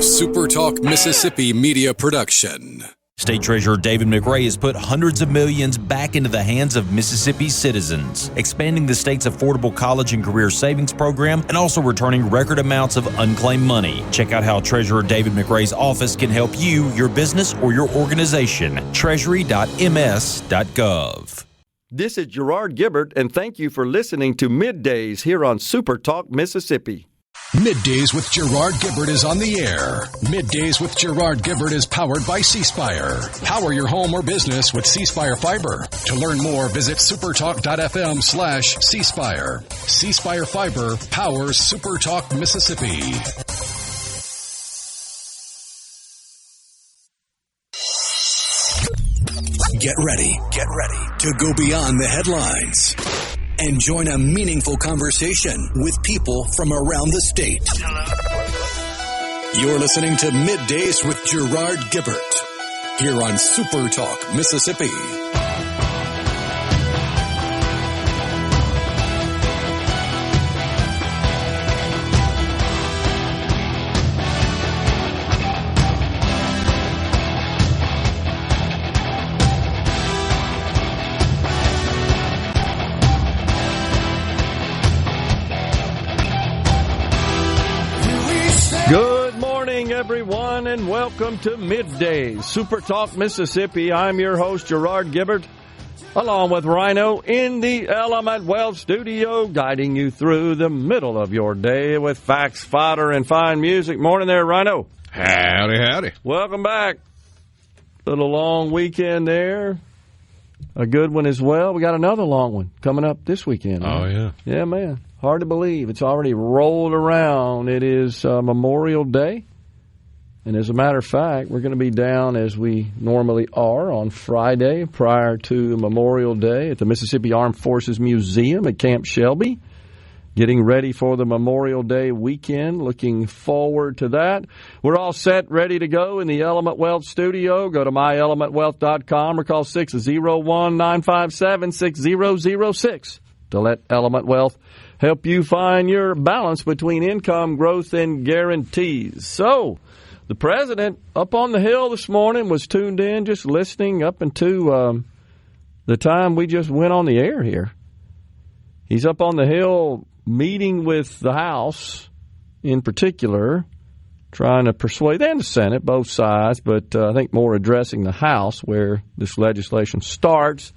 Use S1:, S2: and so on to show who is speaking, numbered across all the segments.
S1: SuperTalk Mississippi media production.
S2: State Treasurer David McRae has put hundreds of millions back into the hands of Mississippi's citizens, expanding the state's affordable college and career savings program and also returning record amounts of unclaimed money. Check out how Treasurer David McRae's office can help you, your business, or your organization. Treasury.ms.gov.
S3: This is Gerard Gibert, and thank you for listening to MidDays here on SuperTalk Mississippi.
S4: MidDays with Gerard Gibert is on the air. MidDays with Gerard Gibert is powered by C-Spire. Power your home or business with C-Spire Fiber. To learn more, visit supertalk.fm/C-Spire. C-Spire Fiber powers SuperTalk Mississippi. Get ready to go beyond the headlines and join a meaningful conversation with people from around the state. You're listening to MidDays with Gerard Gibert here on SuperTalk Mississippi.
S3: Good morning, everyone, and welcome to MidDays, SuperTalk Mississippi. I'm your host, Gerard Gibert, along with Rhino in the Element Wealth studio, guiding you through the middle of your day with facts, fodder, and fine music. Morning there, Rhino.
S5: Howdy, howdy.
S3: Welcome back. Little long weekend there. A good one as well. We got another long one coming up this weekend.
S5: Oh,
S3: right?
S5: yeah.
S3: Yeah, man. Hard to believe. It's already rolled around. It is Memorial Day. And as a matter of fact, we're going to be down as we normally are on Friday prior to Memorial Day at the Mississippi Armed Forces Museum at Camp Shelby. Getting ready for the Memorial Day weekend. Looking forward to that. We're all set, ready to go in the Element Wealth studio. Go to myelementwealth.com or call 601-957-6006 to let Element Wealth help you find your balance between income, growth, and guarantees. So, the president up on the Hill this morning was tuned in, just listening up into the time we just went on the air here. He's up on the Hill meeting with the House in particular, trying to persuade, and the Senate, both sides, but I think more addressing the House where this legislation starts.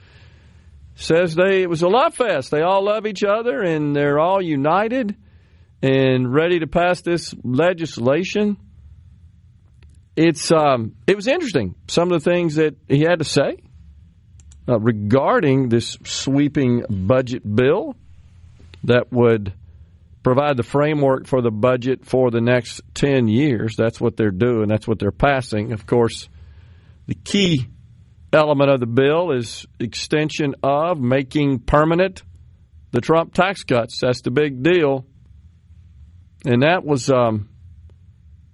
S3: Says it was a love fest. They all love each other, and they're all united and ready to pass this legislation. It was interesting, some of the things that he had to say regarding this sweeping budget bill that would provide the framework for the budget for the next 10 years. That's what they're doing. That's what they're passing. Of course, the key element of the bill is extension of making permanent the Trump tax cuts. That's the big deal. And that was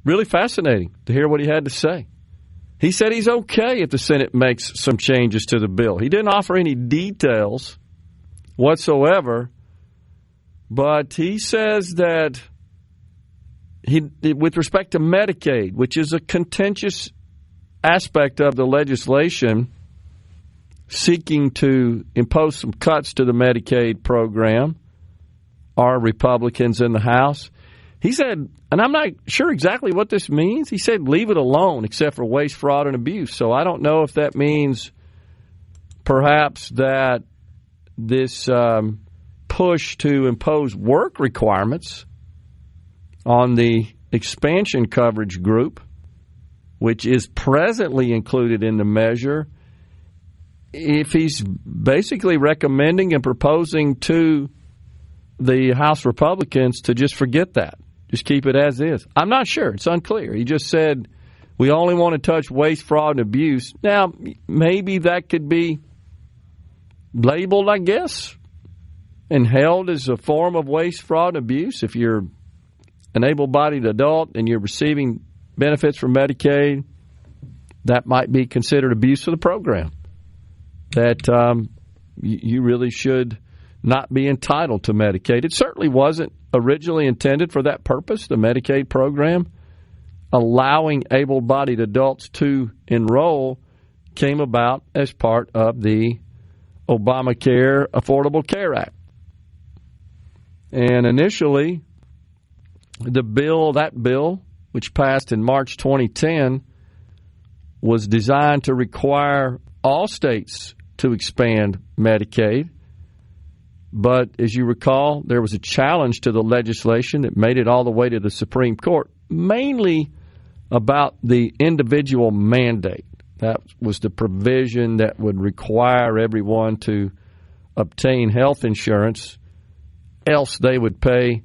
S3: really fascinating to hear what he had to say. He said he's okay if the Senate makes some changes to the bill. He didn't offer any details whatsoever, but he says that with respect to Medicaid, which is a contentious aspect of the legislation seeking to impose some cuts to the Medicaid program, are Republicans in the House. He said, and I'm not sure exactly what this means, he said leave it alone except for waste, fraud, and abuse. So I don't know if that means perhaps that this push to impose work requirements on the expansion coverage group, which is presently included in the measure, if he's basically recommending and proposing to the House Republicans to just forget that, just keep it as is. I'm not sure. It's unclear. He just said we only want to touch waste, fraud, and abuse. Now, maybe that could be labeled, I guess, and held as a form of waste, fraud, and abuse. If you're an able-bodied adult and you're receiving benefits from Medicaid, that might be considered abuse of the program. That you really should not be entitled to Medicaid. It certainly wasn't originally intended for that purpose, the Medicaid program. allowing able-bodied adults to enroll came about as part of the Obamacare Affordable Care Act. And initially, that bill, which passed in March 2010, was designed to require all states to expand Medicaid. But as you recall, there was a challenge to the legislation that made it all the way to the Supreme Court, mainly about the individual mandate. That was the provision that would require everyone to obtain health insurance, else they would pay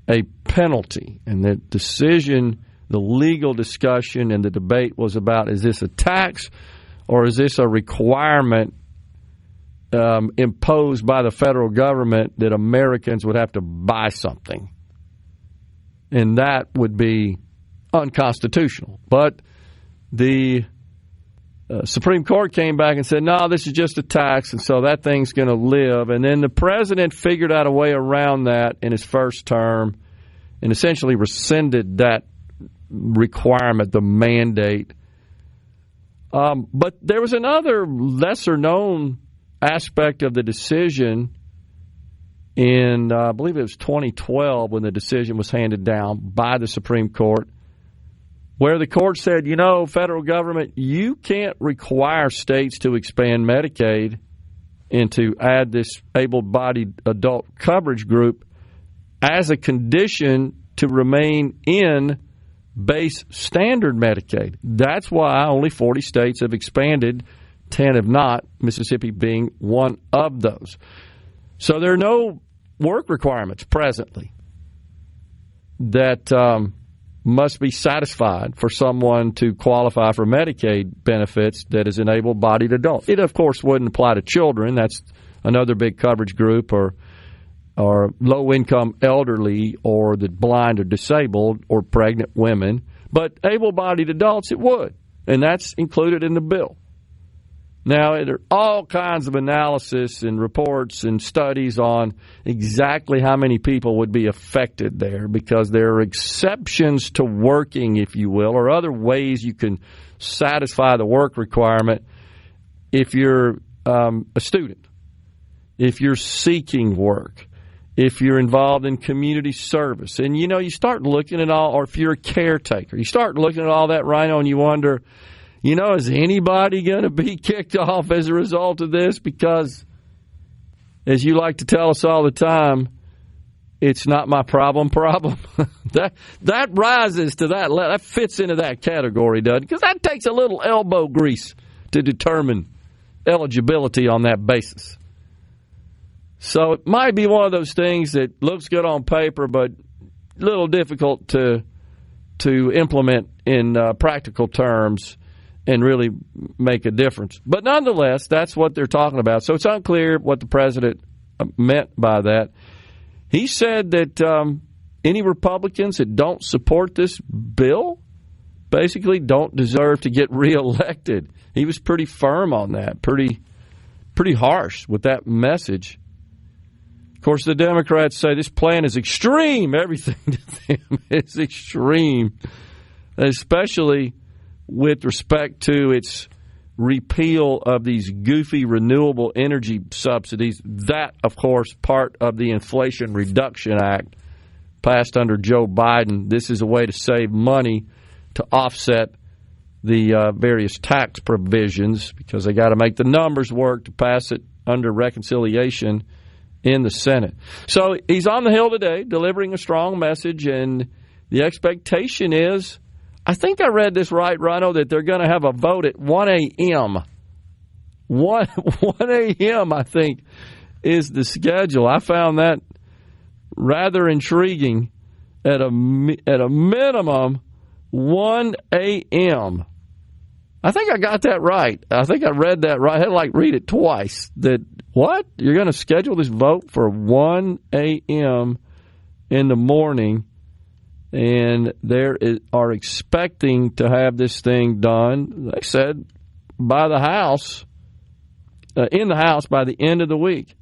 S3: a penalty. And the decision, the legal discussion and the debate was about, is this a tax or is this a requirement imposed by the federal government that Americans would have to buy something? And that would be unconstitutional. But the Supreme Court came back and said, no, this is just a tax, and so that thing's going to live. And then the president figured out a way around that in his first term and essentially rescinded that requirement, the mandate. But there was another lesser-known aspect of the decision in, I believe it was 2012, when the decision was handed down by the Supreme Court, where the court said, federal government, you can't require states to expand Medicaid and to add this able-bodied adult coverage group as a condition to remain in base standard Medicaid. That's why only 40 states have expanded, 10 have not, Mississippi being one of those. So there are no work requirements presently that must be satisfied for someone to qualify for Medicaid benefits that is an able-bodied adult. It, of course, wouldn't apply to children. That's another big coverage group, or low-income elderly, or the blind or disabled, or pregnant women. But able-bodied adults, it would, and that's included in the bill. Now, there are all kinds of analysis and reports and studies on exactly how many people would be affected there, because there are exceptions to working, if you will, or other ways you can satisfy the work requirement if you're a student, if you're seeking work, if you're involved in community service. And, you start looking at all, or if you're a caretaker, you start looking at all that, Rhino, and you wonder, is anybody going to be kicked off as a result of this? Because, as you like to tell us all the time, it's not my problem. That rises to that level. That fits into that category, doesn't it? Because that takes a little elbow grease to determine eligibility on that basis. So it might be one of those things that looks good on paper, but a little difficult to implement in practical terms and really make a difference. But nonetheless, that's what they're talking about. So it's unclear what the president meant by that. He said that any Republicans that don't support this bill basically don't deserve to get reelected. He was pretty firm on that, pretty harsh with that message. Of course, the Democrats say this plan is extreme. Everything to them is extreme, especially with respect to its repeal of these goofy renewable energy subsidies. That, of course, part of the Inflation Reduction Act passed under Joe Biden. This is a way to save money to offset the various tax provisions, because they got to make the numbers work to pass it under reconciliation in the Senate. So he's on the Hill today delivering a strong message, and the expectation is, I think I read this right, Rhino, that they're going to have a vote at 1 a.m. 1 a.m., I think, is the schedule. I found that rather intriguing. At a minimum, 1 a.m. I think I got that right. I think I read that right. I had to read it twice. That what? You're going to schedule this vote for 1 a.m. in the morning, and they are expecting to have this thing done, they said, by the House, in the House by the end of the week.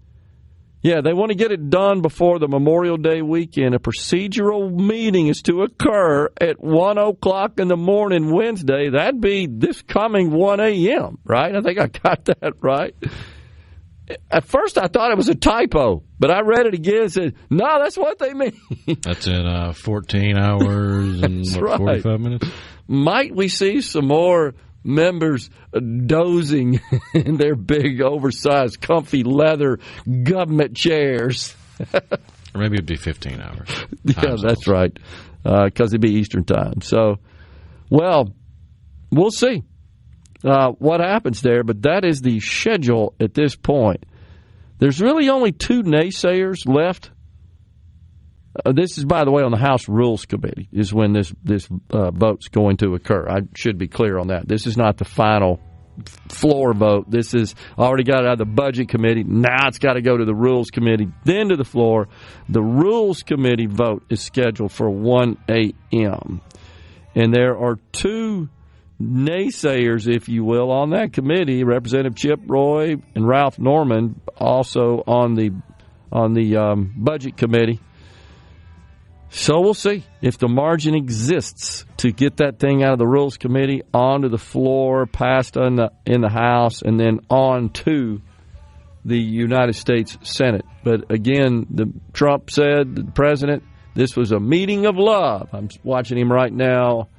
S3: Yeah, they want to get it done before the Memorial Day weekend. A procedural meeting is to occur at 1 o'clock in the morning Wednesday. That'd be this coming 1 a.m., right? I think I got that right. At first, I thought it was a typo, but I read it again and said, no, that's what they mean.
S5: That's in 14 hours and 45 minutes?
S3: Might we see some more members dozing in their big, oversized, comfy leather government chairs?
S5: Or maybe it'd be 15 hours.
S3: Yeah, that's right, because it'd be Eastern time. So, well, we'll see what happens there, but that is the schedule at this point. There's really only two naysayers left. This is, by the way, on the House Rules Committee is when this vote's going to occur. I should be clear on that. This is not the final floor vote. This is already got out of the Budget Committee. Now it's got to go to the Rules Committee, then to the floor. The Rules Committee vote is scheduled for 1 a.m. And there are two naysayers, if you will, on that committee. Representative Chip Roy and Ralph Norman, also on the Budget Committee. So we'll see if the margin exists to get that thing out of the Rules Committee onto the floor, passed in the House, and then on to the United States Senate. But again, Trump said, the president, this was a meeting of love. I'm watching him right now,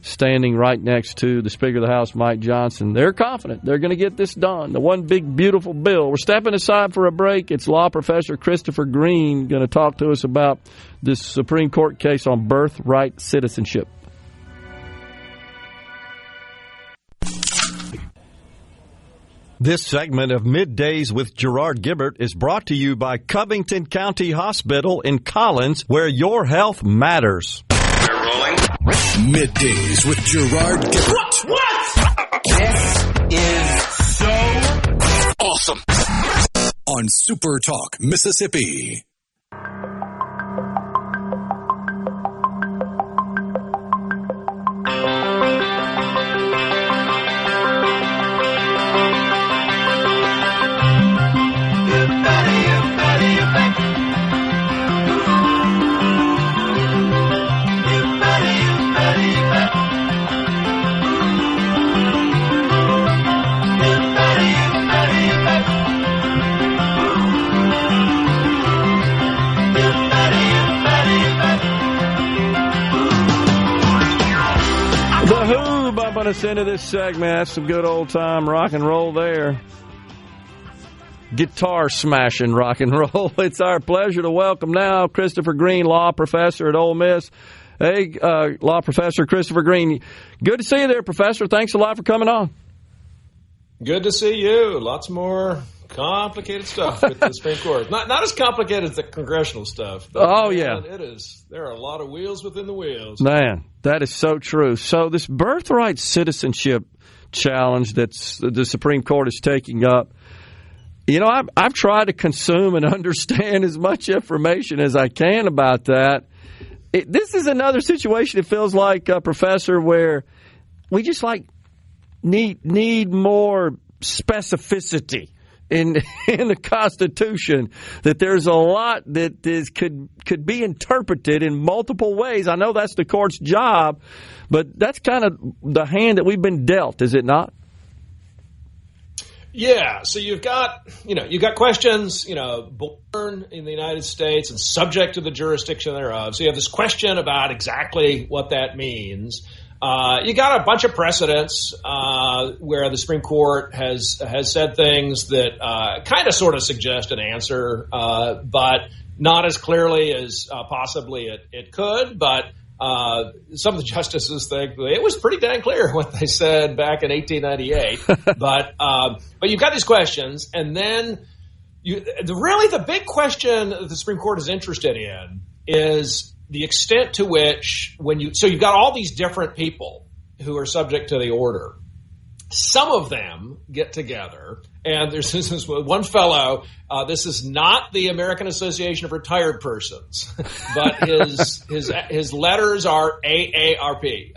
S3: standing right next to the Speaker of the House, Mike Johnson. They're confident they're going to get this done. The one big, beautiful bill. We're stepping aside for a break. It's law professor Christopher Green going to talk to us about this Supreme Court case on birthright citizenship. This segment of Middays with Gerard Gibert is brought to you by Covington County Hospital in Collins, where your health matters.
S6: We're rolling.
S1: Middays with Gerard Gibert.
S6: What? This is so
S1: Awesome. On SuperTalk Mississippi.
S3: Us into this segment. That's some good old time rock and roll there. Guitar smashing rock and roll. It's our pleasure to welcome now Christopher Green, law professor at Ole Miss. Hey, law professor Christopher Green. Good to see you there, Professor. Thanks a lot for coming on.
S7: Good to see you. Lots more complicated stuff with the Supreme Court. Not as complicated as the congressional stuff.
S3: Oh, yeah.
S7: It is. There are a lot of wheels within the wheels.
S3: Man, that is so true. So this birthright citizenship challenge that the Supreme Court is taking up, you know, I've tried to consume and understand as much information as I can about that. This is another situation, it feels like, Professor, where we just need more specificity in the Constitution, that there's a lot that could be interpreted in multiple ways. I know that's the court's job, but that's kind of the hand that we've been dealt, is it not?
S7: Yeah, so you've got questions, born in the United States and subject to the jurisdiction thereof. So you have this question about exactly what that means. You got a bunch of precedents where the Supreme Court has said things that kind of sort of suggest an answer, but not as clearly as possibly it could. But some of the justices think it was pretty dang clear what they said back in 1898. But you've got these questions, and then the big question that the Supreme Court is interested in is the extent to which you've got all these different people who are subject to the order. Some of them get together, and there's this one fellow. This is not the American Association of Retired Persons, but his letters are AARP.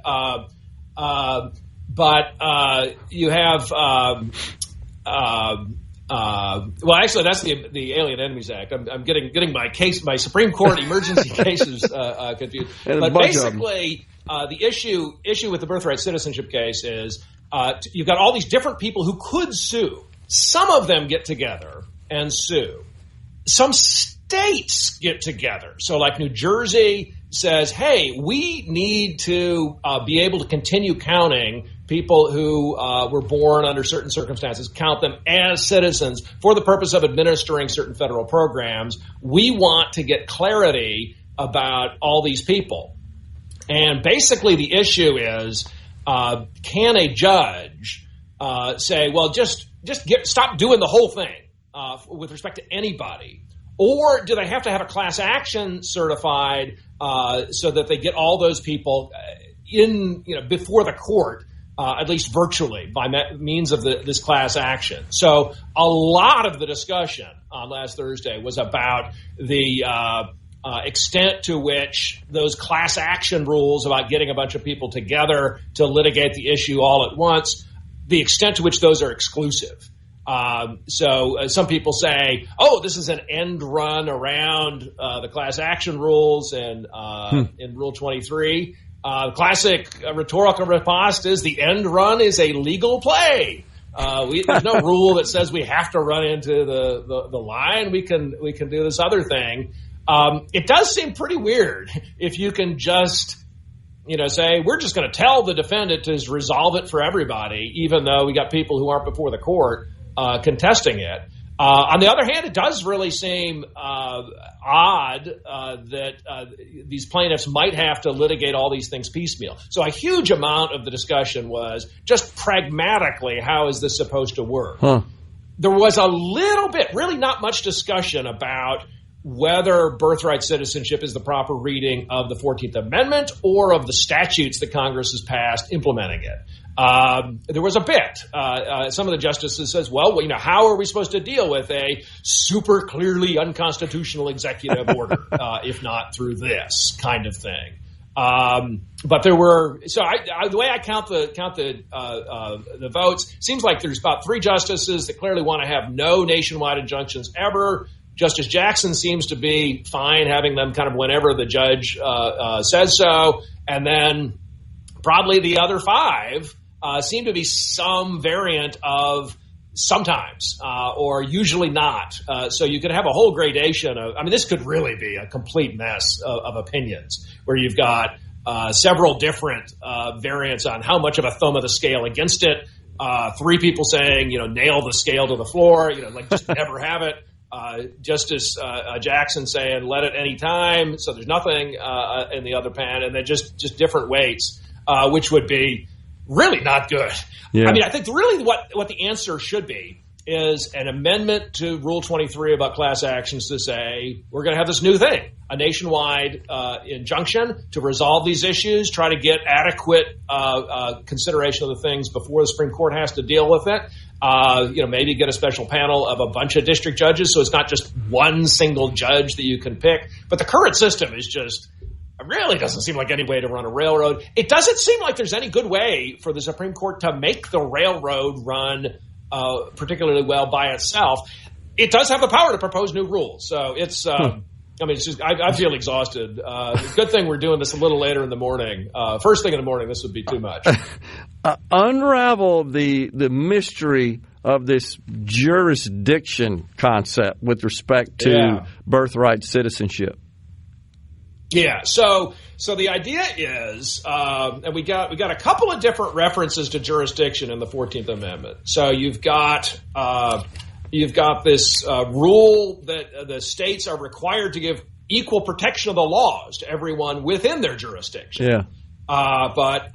S7: But you have Well, actually, that's the Alien Enemies Act. I'm getting my Supreme Court emergency cases confused. But basically, the issue with the birthright citizenship case is you've got all these different people who could sue. Some of them get together and sue. Some states get together. So like New Jersey says, hey, we need to be able to continue counting people who were born under certain circumstances, count them as citizens for the purpose of administering certain federal programs. We want to get clarity about all these people. And basically the issue is, can a judge say, well, just stop doing the whole thing with respect to anybody? Or do they have to have a class action certified so that they get all those people before the court, at least virtually, by means of this class action? So a lot of the discussion on last Thursday was about the extent to which those class action rules about getting a bunch of people together to litigate the issue all at once, the extent to which those are exclusive. So some people say, oh, this is an end run around the class action rules and in Rule 23. Classic rhetorical riposte is the end run is a legal play. There's no rule that says we have to run into the line. We can do this other thing. It does seem pretty weird if you can just say we're just going to tell the defendant to resolve it for everybody, even though we got people who aren't before the court contesting it. On the other hand, it does really seem odd that these plaintiffs might have to litigate all these things piecemeal. So a huge amount of the discussion was just pragmatically, how is this supposed to work? There was a little bit, really not much discussion about whether birthright citizenship is the proper reading of the 14th Amendment or of the statutes that Congress has passed implementing it. There was a bit. Some of the justices says, well, how are we supposed to deal with a super clearly unconstitutional executive order, if not through this kind of thing? But there were, the way I count the votes, seems like there's about 3 justices that clearly want to have no nationwide injunctions ever. Justice Jackson seems to be fine having them kind of whenever the judge says so. And then probably the other 5 seem to be some variant of sometimes or usually not. So you could have a whole gradation of, this could really be a complete mess of opinions where you've got several different variants on how much of a thumb of the scale against it. 3 people saying, nail the scale to the floor, just never have it. Justice Jackson saying let it any time, so there's nothing in the other pan, and then just different weights, which would be really not good. Yeah. I think really what the answer should be is an amendment to Rule 23 about class actions to say we're going to have this new thing, a nationwide injunction to resolve these issues, try to get adequate consideration of the things before the Supreme Court has to deal with it. Maybe get a special panel of a bunch of district judges so it's not just one single judge that you can pick. But the current system is just really doesn't seem like any way to run a railroad. It doesn't seem like there's any good way for the Supreme Court to make the railroad run particularly well by itself. It does have the power to propose new rules. So it's it's just I feel exhausted. Good thing we're doing this a little later in the morning. First thing in the morning, this would be too much. Unravel the mystery of this jurisdiction concept with respect to birthright citizenship. Yeah. So the idea is, and we got a couple of different references to jurisdiction in the 14th Amendment. So you've got this rule that the states are required to give equal protection of the laws to everyone within their jurisdiction. Yeah. But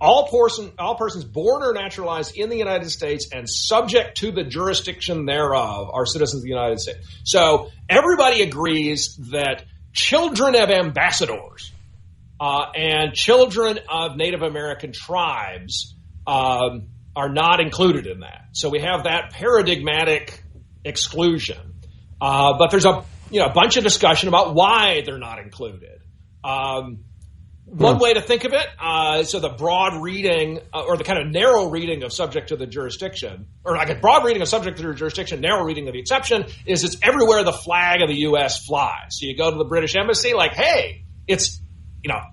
S7: all persons born or naturalized in the United States and subject to the jurisdiction thereof are citizens of the United States. So everybody agrees that children of ambassadors and children of Native American tribes are not included in that. So we have that paradigmatic exclusion. But there's a bunch of discussion about why they're not included. one way to think of it. So the broad reading or the kind of narrow reading of subject to the jurisdiction, or like a broad reading of subject to the jurisdiction, narrow reading of the exception is it's everywhere the flag of the U.S. flies. So you go to the British Embassy, like, hey, it's,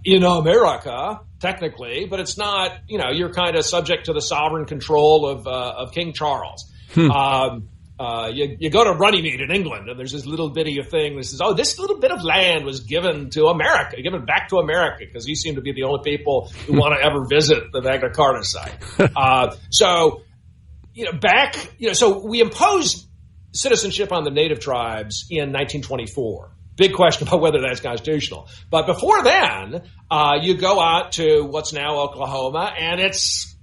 S7: in America, technically, but it's not, you're kind of subject to the sovereign control of King Charles. You go to Runnymede in England, and there's this little bitty thing that says, this little bit of land was given to America, given back to America, because you seem to be the only people who want to ever visit the Magna Carta site. So we imposed citizenship on the native tribes in 1924. Big question about whether that's constitutional. But before then, you go out to what's now Oklahoma, and it's,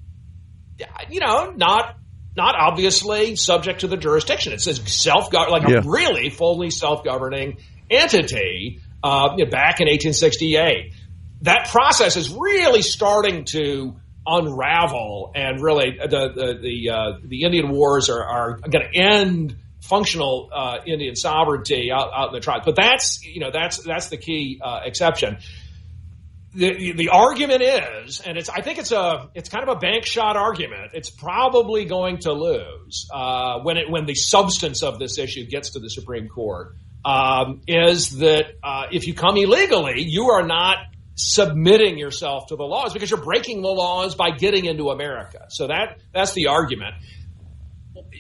S7: not obviously subject to the jurisdiction. It says a really fully self-governing entity back in 1868. That process is really starting to unravel, and really the Indian Wars are going to end functional Indian sovereignty out in the tribes. But that's the key exception. The argument is, and I think it's kind of a bank shot argument. It's probably going to lose when the substance of this issue gets to the Supreme Court. Is that if you come illegally, you are not submitting yourself to the laws because you're breaking the laws by getting into America. So that's the argument.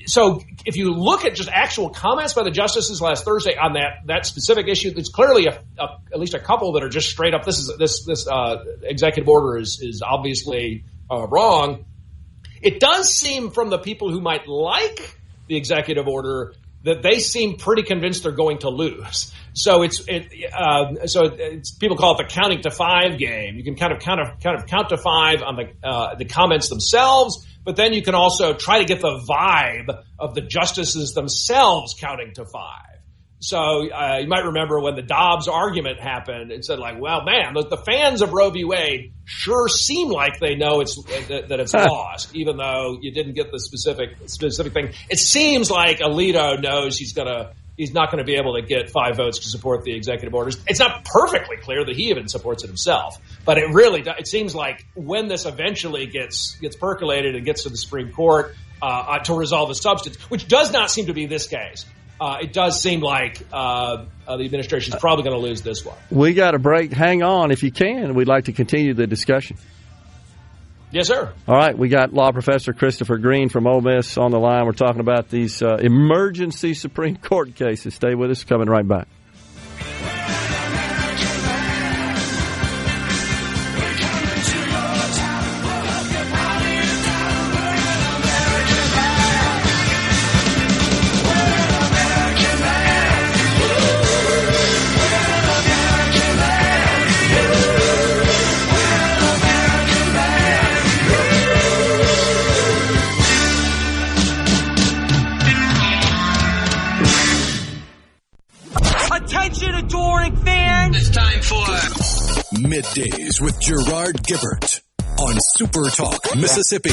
S7: So if you look at just actual comments by the justices last Thursday on that specific issue, there's clearly at least a couple that are just straight up. This executive order is obviously wrong. It does seem from the people who might like the executive order that they seem pretty convinced they're going to lose. So it's people call it the counting to five game. You can kind of count to five on the comments themselves. But then you can also try to get the vibe of the justices themselves counting to five. So you might remember when the Dobbs argument happened, it said like, well, man, the fans of Roe v. Wade sure seem like they know that it's lost, even though you didn't get the specific thing. It seems like Alito knows he's not going to be able to get 5 votes to support the executive orders. It's not perfectly clear that he even supports it himself, but it seems like when this eventually gets percolated and gets to the Supreme Court to resolve the substance, which does not seem to be this case, it does seem like the administration is probably going to lose this one.
S3: We got a break. Hang on if you can. We'd like to continue the discussion.
S7: Yes, sir.
S3: All right, we got law professor Christopher Green from Ole Miss on the line. We're talking about these emergency Supreme Court cases. Stay with us. Coming right back.
S1: It's time for Middays with Gerard Gibert on SuperTalk Mississippi.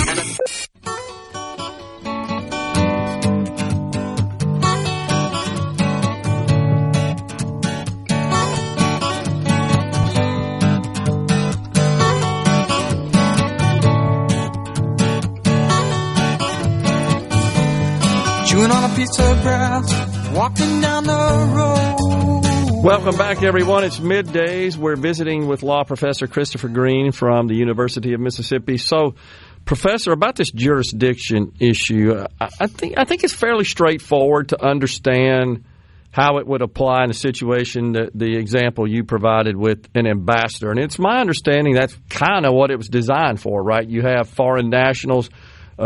S8: Chewing on a piece of grass, walking down the road.
S3: Welcome back, everyone. It's Middays. We're visiting with law professor Christopher Green from the University of Mississippi. So, Professor, about this jurisdiction issue, I think it's fairly straightforward to understand how it would apply in a situation that the example you provided with an ambassador. And it's my understanding that's kind of what it was designed for, right? You have foreign nationals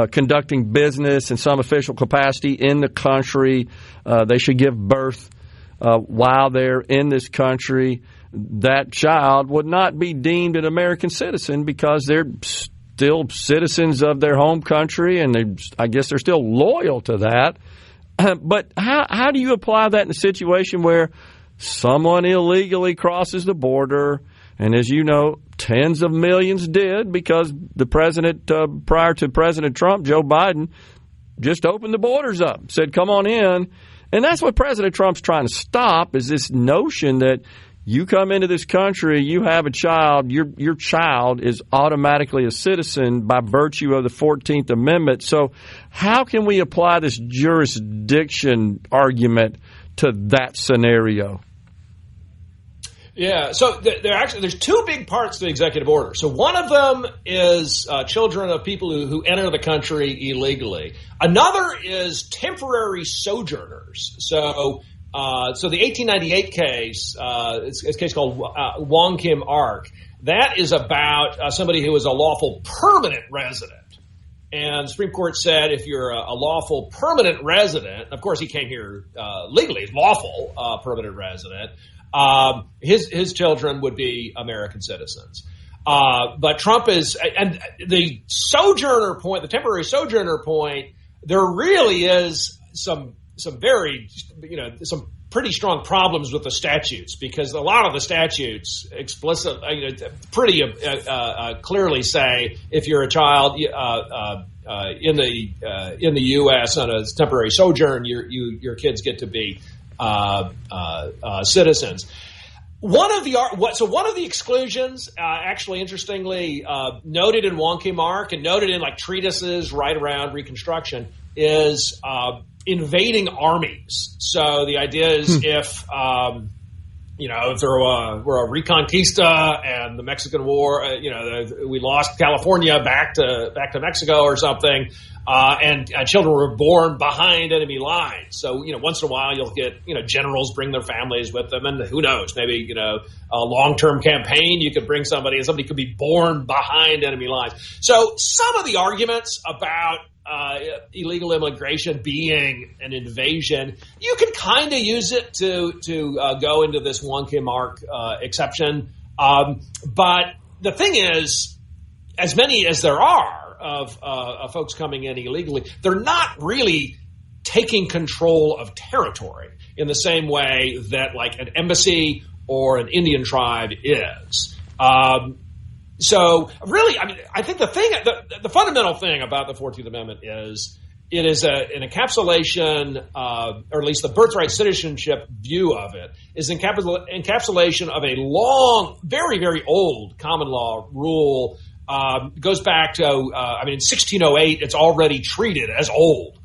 S3: conducting business in some official capacity in the country. They should give birth while they're in this country. That child would not be deemed an American citizen because they're still citizens of their home country, and I guess they're still loyal to that. But how do you apply that in a situation where someone illegally crosses the border, and as you know, tens of millions did because the president, prior to President Trump, Joe Biden, just opened the borders up, said, come on in. And that's what President Trump's trying to stop, is this notion that You come into this country, you have a child, your child is automatically a citizen by virtue of the 14th Amendment. So how can we apply this jurisdiction argument to that scenario?
S7: Yeah, so there's two big parts to the executive order. So one of them is children of people who enter the country illegally. Another is temporary sojourners. So the 1898 case, it's a case called Wong Kim Ark. That is about somebody who is a lawful permanent resident. And the Supreme Court said if you're a lawful permanent resident, of course he came here legally, lawful permanent resident, his children would be American citizens. But Trump is, and the sojourner point, the temporary sojourner point, there really is some very, some pretty strong problems with the statutes, because a lot of the statutes pretty clearly say if you're a child in the U.S. on a temporary sojourn, your kids get to be citizens. One of the exclusions, actually, interestingly, noted in Wong Kim Ark and noted in like treatises right around Reconstruction, is invading armies. So the idea is if there were a Reconquista and the Mexican War, we lost California back to Mexico or something, and children were born behind enemy lines. So, once in a while you'll get, generals bring their families with them, and who knows, maybe, a long-term campaign, you could bring somebody, and somebody could be born behind enemy lines. So some of the arguments about illegal immigration being an invasion, you can kind of use it to go into this Wong Kim Ark exception. But the thing is, as many as there are of folks coming in illegally, they're not really taking control of territory in the same way that like an embassy or an Indian tribe is. So really, I think the fundamental thing about the 14th Amendment is it is an encapsulation, or at least the birthright citizenship view of it, is encapsulation of a long, very, very old common law rule. Goes back to, in 1608, it's already treated as old.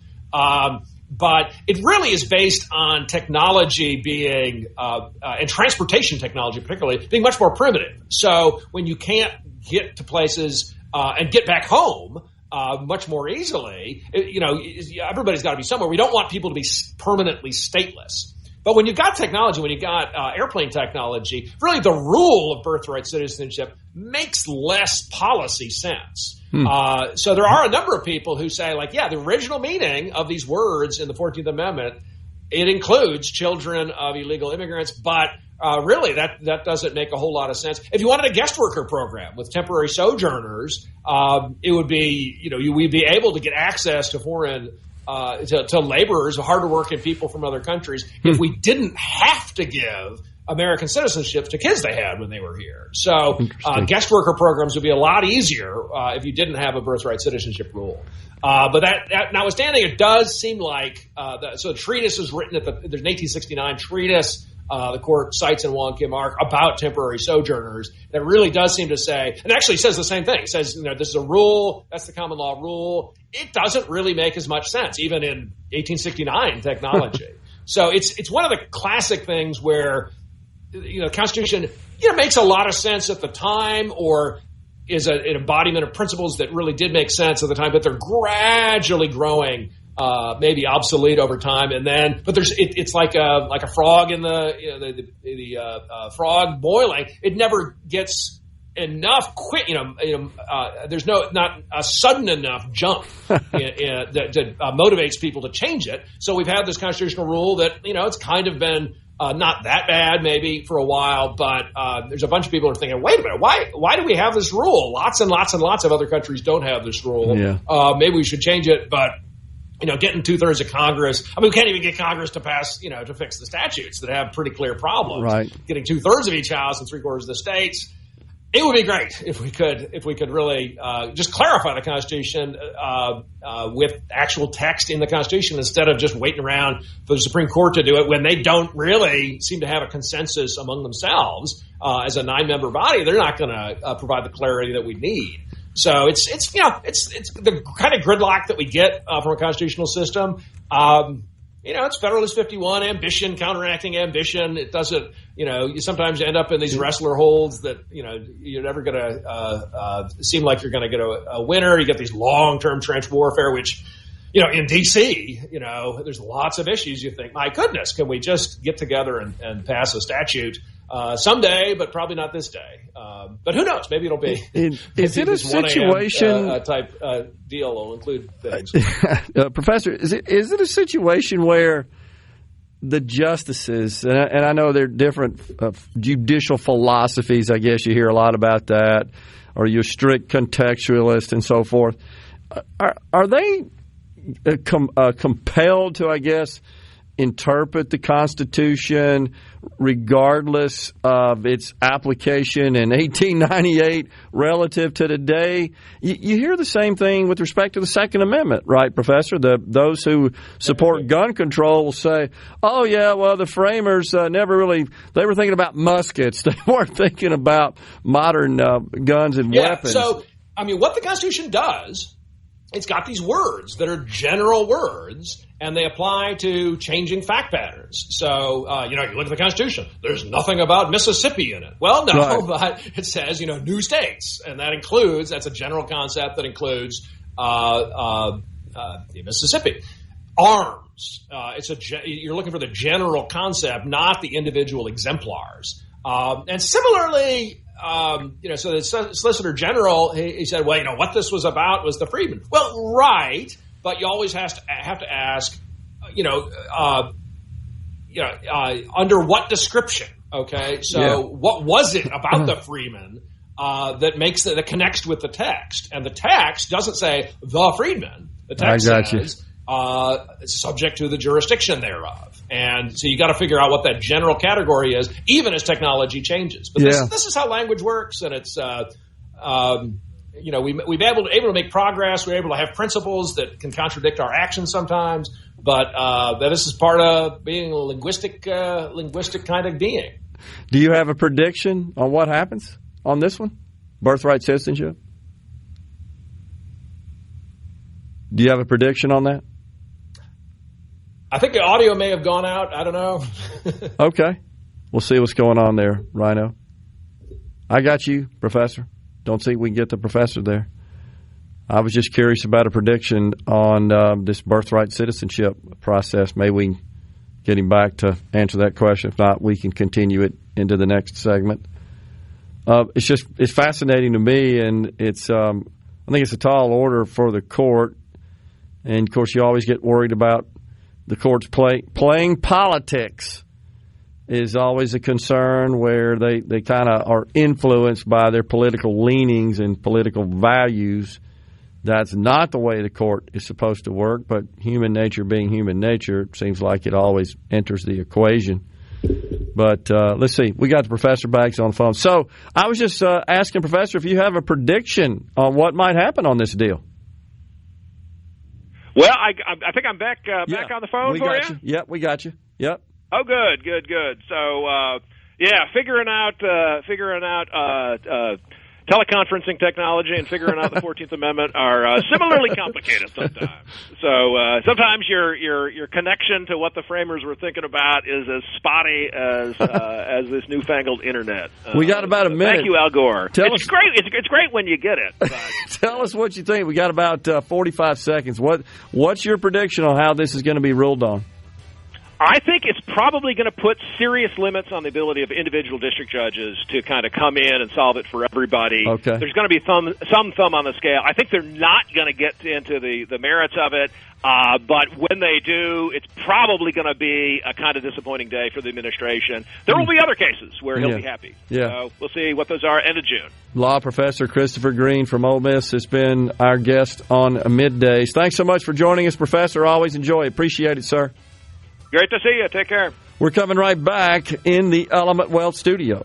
S7: But it really is based on technology being, and transportation technology particularly, being much more primitive. So when you can't get to places and get back home much more easily, everybody's got to be somewhere. We don't want people to be permanently stateless. But when you've got technology, when you've got airplane technology, really the rule of birthright citizenship makes less policy sense. So there are a number of people who say, the original meaning of these words in the 14th Amendment, it includes children of illegal immigrants, but really that doesn't make a whole lot of sense. If you wanted a guest worker program with temporary sojourners, it would be, we'd be able to get access to foreign to laborers, hard-working people from other countries, if we didn't have to give American citizenships to kids they had when they were here. So guest worker programs would be a lot easier if you didn't have a birthright citizenship rule. But that notwithstanding, it does seem like so the treatise was written there's an 1869 treatise the court cites in Wong Kim Ark about temporary sojourners that really does seem to say, and actually says the same thing. It says, this is a rule, that's the common law rule. It doesn't really make as much sense, even in 1869 technology. So it's one of the classic things where, the Constitution, makes a lot of sense at the time, or is an embodiment of principles that really did make sense at the time, but they're gradually growing, maybe obsolete over time. And then, but it's like a frog in the frog boiling. It never gets enough quick, there's not a sudden enough jump that motivates people to change it. So we've had this constitutional rule that, it's kind of been not that bad maybe for a while, but there's a bunch of people who are thinking, wait a minute, why do we have this rule? Lots and lots and lots of other countries don't have this rule. Yeah. Maybe we should change it, but getting 2/3 of Congress. We can't even get Congress to pass, to fix the statutes that have pretty clear problems.
S3: Right.
S7: Getting 2/3 of each house and 3/4 of the states. It would be great if we could really just clarify the Constitution with actual text in the Constitution instead of just waiting around for the Supreme Court to do it when they don't really seem to have a consensus among themselves as a 9-member body. They're not going to provide the clarity that we need. So it's the kind of gridlock that we get from a constitutional system. It's Federalist 51, ambition, counteracting ambition. It doesn't, you sometimes end up in these wrestler holds that, you're never going to seem like you're going to get a winner. You get these long-term trench warfare, which, in D.C., there's lots of issues. You think, my goodness, can we just get together and pass a statute someday, but probably not this day. But who knows? Maybe it'll be.
S3: Is it a situation
S7: type deal will include things?
S3: Professor, is it a situation where the justices, and I know there are different judicial philosophies, I guess you hear a lot about that, or you're strict contextualist and so forth. Are they compelled to, I guess, interpret the Constitution regardless of its application in 1898 relative to today? You hear the same thing with respect to the Second Amendment, right, Professor? Those who support gun control will say, oh, yeah, well, the framers they were thinking about muskets. They weren't thinking about modern guns and weapons.
S7: So, what the Constitution does, it's got these words that are general words, and they apply to changing fact patterns. So, you look at the Constitution. There's nothing about Mississippi in it. Well, no, right. But it says, new states. And that's a general concept that includes Mississippi. Arms. You're looking for the general concept, not the individual exemplars. And similarly, so the Solicitor General, he said, well, what this was about was the freedmen. Well, right, but you always have to ask, under what description? Okay, so what was it about the freedmen that connects with the text? And the text doesn't say the freedmen. The text says subject to the jurisdiction thereof. And so you got to figure out what that general category is, even as technology changes. But this is how language works, and it's we've been able to make progress. We're able to have principles that can contradict our actions sometimes, but this is part of being a linguistic kind of being.
S3: Do you have a prediction on what happens on this one, birthright citizenship? Do you have a prediction on that?
S7: I think the audio may have gone out. I don't know.
S3: Okay. We'll see what's going on there, Rhino. I got you, Professor. Don't see if we can get the professor there. I was just curious about a prediction on this birthright citizenship process. Maybe we can get him back to answer that question. If not, we can continue it into the next segment. It's fascinating to me, and I think it's a tall order for the court. And, of course, you always get worried about the courts playing politics is always a concern where they kind of are influenced by their political leanings and political values. That's not the way the court is supposed to work, but human nature being human nature, it seems like it always enters the equation. But let's see. We got the Professor Baggs on the phone. So I was just asking, Professor, if you have a prediction on what might happen on this deal.
S9: Well, I think I'm back on the phone for you.
S3: Yep, we got you. Yep.
S9: Oh, good. So, figuring out teleconferencing technology and figuring out the 14th Amendment are similarly complicated sometimes. So sometimes your connection to what the framers were thinking about is as spotty as this newfangled internet.
S3: We got about a minute.
S9: Thank you, Al Gore. It's great. It's great when you get it. But,
S3: Tell us what you think. We got about 45 seconds. What's your prediction on how this is going to be ruled on?
S9: I think it's probably going to put serious limits on the ability of individual district judges to kind of come in and solve it for everybody.
S3: Okay.
S9: There's going to be some thumb on the scale. I think they're not going to get into the merits of it, but when they do, it's probably going to be a kind of disappointing day for the administration. There will be other cases where he'll be happy.
S3: Yeah.
S9: So we'll see what those are end of June.
S3: Law Professor Christopher Green from Ole Miss has been our guest on Middays. Thanks so much for joining us, Professor. Always enjoy it. Appreciate it, sir.
S9: Great to see you. Take care.
S3: We're coming right back in the Element Wealth studio.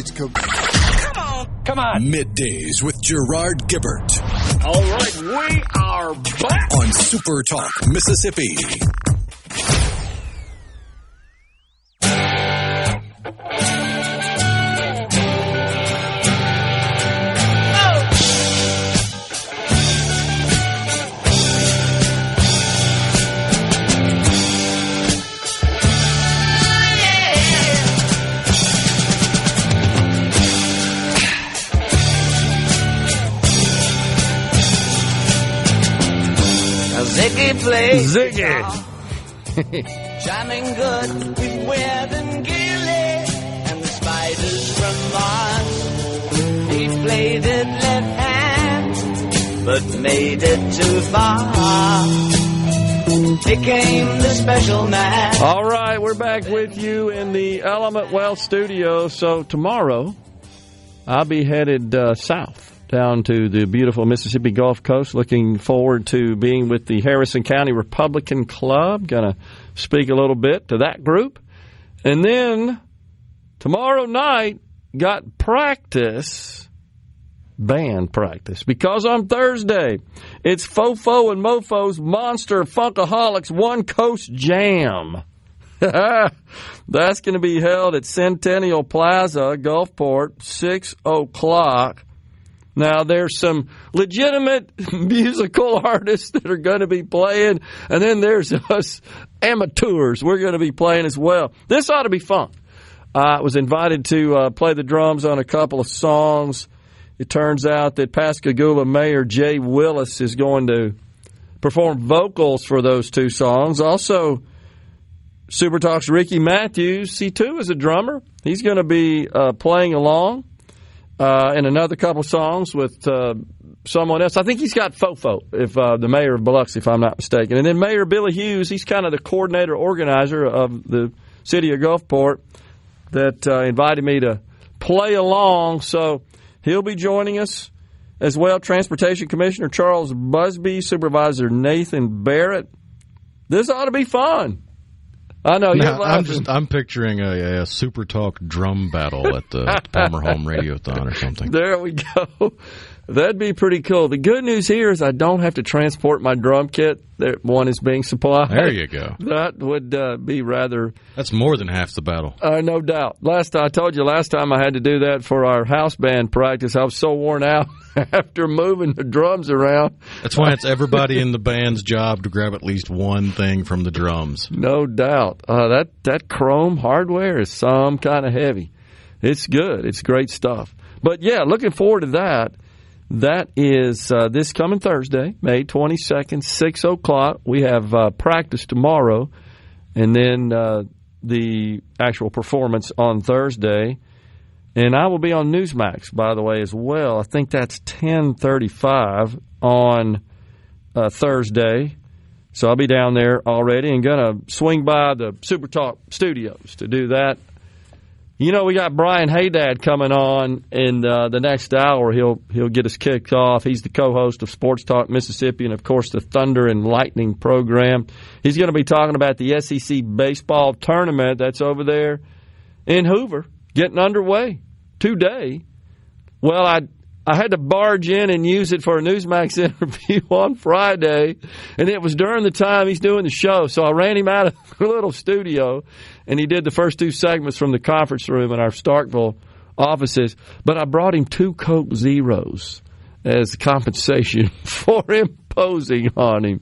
S10: Let's go.
S1: Come on. Middays with Gerard Gibert.
S3: All right, we are back
S1: on SuperTalk Mississippi.
S3: Ziggy.
S11: Jamming good with Weird and Gilly and the spiders from Mars. He played it left hand, but made it too far. Became the special man.
S3: All right, we're back with you in the Element Wealth studio. So tomorrow, I'll be headed south, down to the beautiful Mississippi Gulf Coast. Looking forward to being with the Harrison County Republican Club. Going to speak a little bit to that group. And then tomorrow night, got practice, band practice, because on Thursday, it's Fofo and Mofo's Monster Funkaholics One Coast Jam. That's going to be held at Centennial Plaza, Gulfport, 6 o'clock. Now, there's some legitimate musical artists that are going to be playing, and then there's us amateurs. We're going to be playing as well. This ought to be fun. I was invited to play the drums on a couple of songs. It turns out that Pascagoula Mayor Jay Willis is going to perform vocals for those two songs. Also, SuperTalk's Ricky Matthews, he too is a drummer. He's going to be playing along. And another couple songs with someone else. I think he's got Fofo, if the mayor of Biloxi, if I'm not mistaken. And then Mayor Billy Hughes, he's kind of the coordinator, organizer of the city of Gulfport that invited me to play along. So he'll be joining us as well. Transportation Commissioner Charles Busby, Supervisor Nathan Barrett. This ought to be fun. I know.
S5: Now, I'm picturing a SuperTalk drum battle at the Palmer Home Radiothon or something.
S3: There we go. That'd be pretty cool. The good news here is I don't have to transport my drum kit. One is being supplied.
S5: There you go.
S3: That would be rather...
S5: That's more than half the battle.
S3: No doubt. I told you last time I had to do that for our house band practice. I was so worn out after moving the drums around.
S5: That's why it's everybody in the band's job to grab at least one thing from the drums.
S3: No doubt. That chrome hardware is some kind of heavy. It's good. It's great stuff. But, yeah, looking forward to that. That is this coming Thursday, May 22nd, 6 o'clock. We have practice tomorrow, and then the actual performance on Thursday. And I will be on Newsmax, by the way, as well. I think that's 10:35 on Thursday. So I'll be down there already and going to swing by the SuperTalk studios to do that. You know, we got Brian Hadad coming on in the next hour. He'll get us kicked off. He's the co-host of SportsTalk Mississippi and, of course, the Thunder and Lightning program. He's going to be talking about the SEC baseball tournament that's over there in Hoover, getting underway today. Well, I had to barge in and use it for a Newsmax interview on Friday, and it was during the time he's doing the show. So I ran him out of the little studio, and he did the first two segments from the conference room in our Starkville offices. But I brought him 2 Coke Zeros as compensation for imposing on him.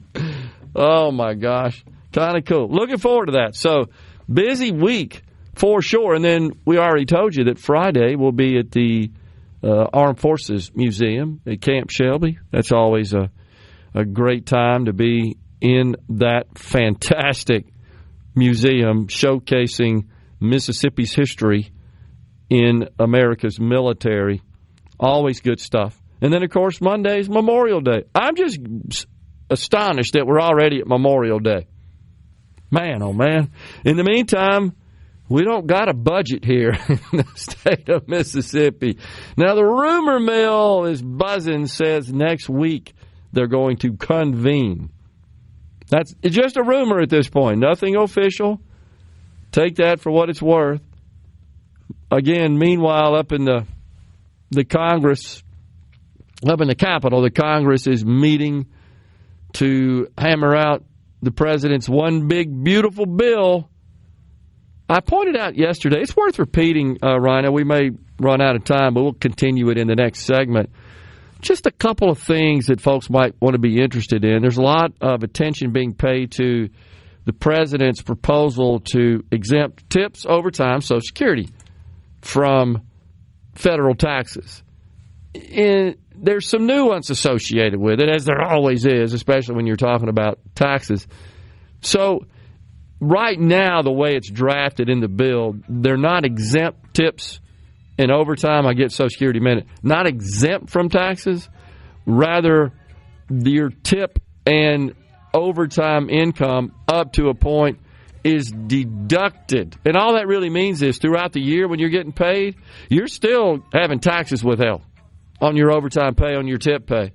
S3: Oh, my gosh. Kind of cool. Looking forward to that. So, busy week for sure. And then we already told you that Friday will be at the Armed Forces Museum at Camp Shelby. That's always a great time to be in that fantastic museum showcasing Mississippi's history in America's military. Always good stuff. And then, of course, Monday's Memorial Day. I'm just astonished that we're already at Memorial Day. Man, oh, man. In the meantime, we don't got a budget here in the state of Mississippi. Now, the rumor mill is buzzing, says next week they're going to convene. It's just a rumor at this point, nothing official. Take that for what it's worth. again, meanwhile, up in the Congress, up in the Capitol, the Congress is meeting to hammer out the president's one big, beautiful bill. I pointed out yesterday, it's worth repeating, Rhino. We may run out of time, but we'll continue it in the next segment. Just a couple of things that folks might want to be interested in. There's a lot of attention being paid to the president's proposal to exempt tips, overtime, Social Security from federal taxes. And there's some nuance associated with it, as there always is, especially when you're talking about taxes. So right now, the way it's drafted in the bill, they're not exempt tips and overtime. I get Social Security in a minute. Not exempt from taxes. Rather, your tip and overtime income up to a point is deducted. And all that really means is throughout the year when you're getting paid, you're still having taxes withheld on your overtime pay, on your tip pay.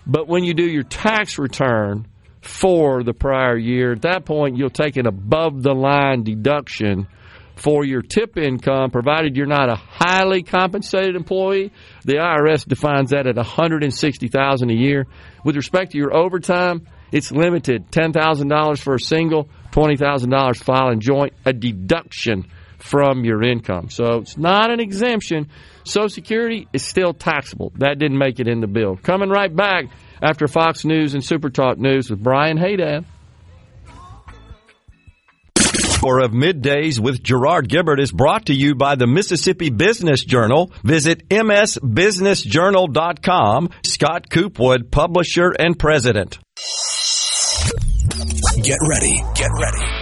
S3: But when you do your tax return for the prior year, at that point you'll take an above-the-line deduction for your tip income, provided you're not a highly compensated employee. The IRS defines that at $160,000 a year. With respect to your overtime, it's limited, $10,000 for a single, $20,000 filing joint, a deduction from your income. So it's not an exemption. Social Security is still taxable. That didn't make it in the bill. Coming right back after Fox News and SuperTalk News with Brian Hadad.
S10: Hour of Middays with Gerard Gibert is brought to you by the Mississippi Business Journal. Visit msbusinessjournal.com. Scott Coopwood, publisher and president.
S1: Get ready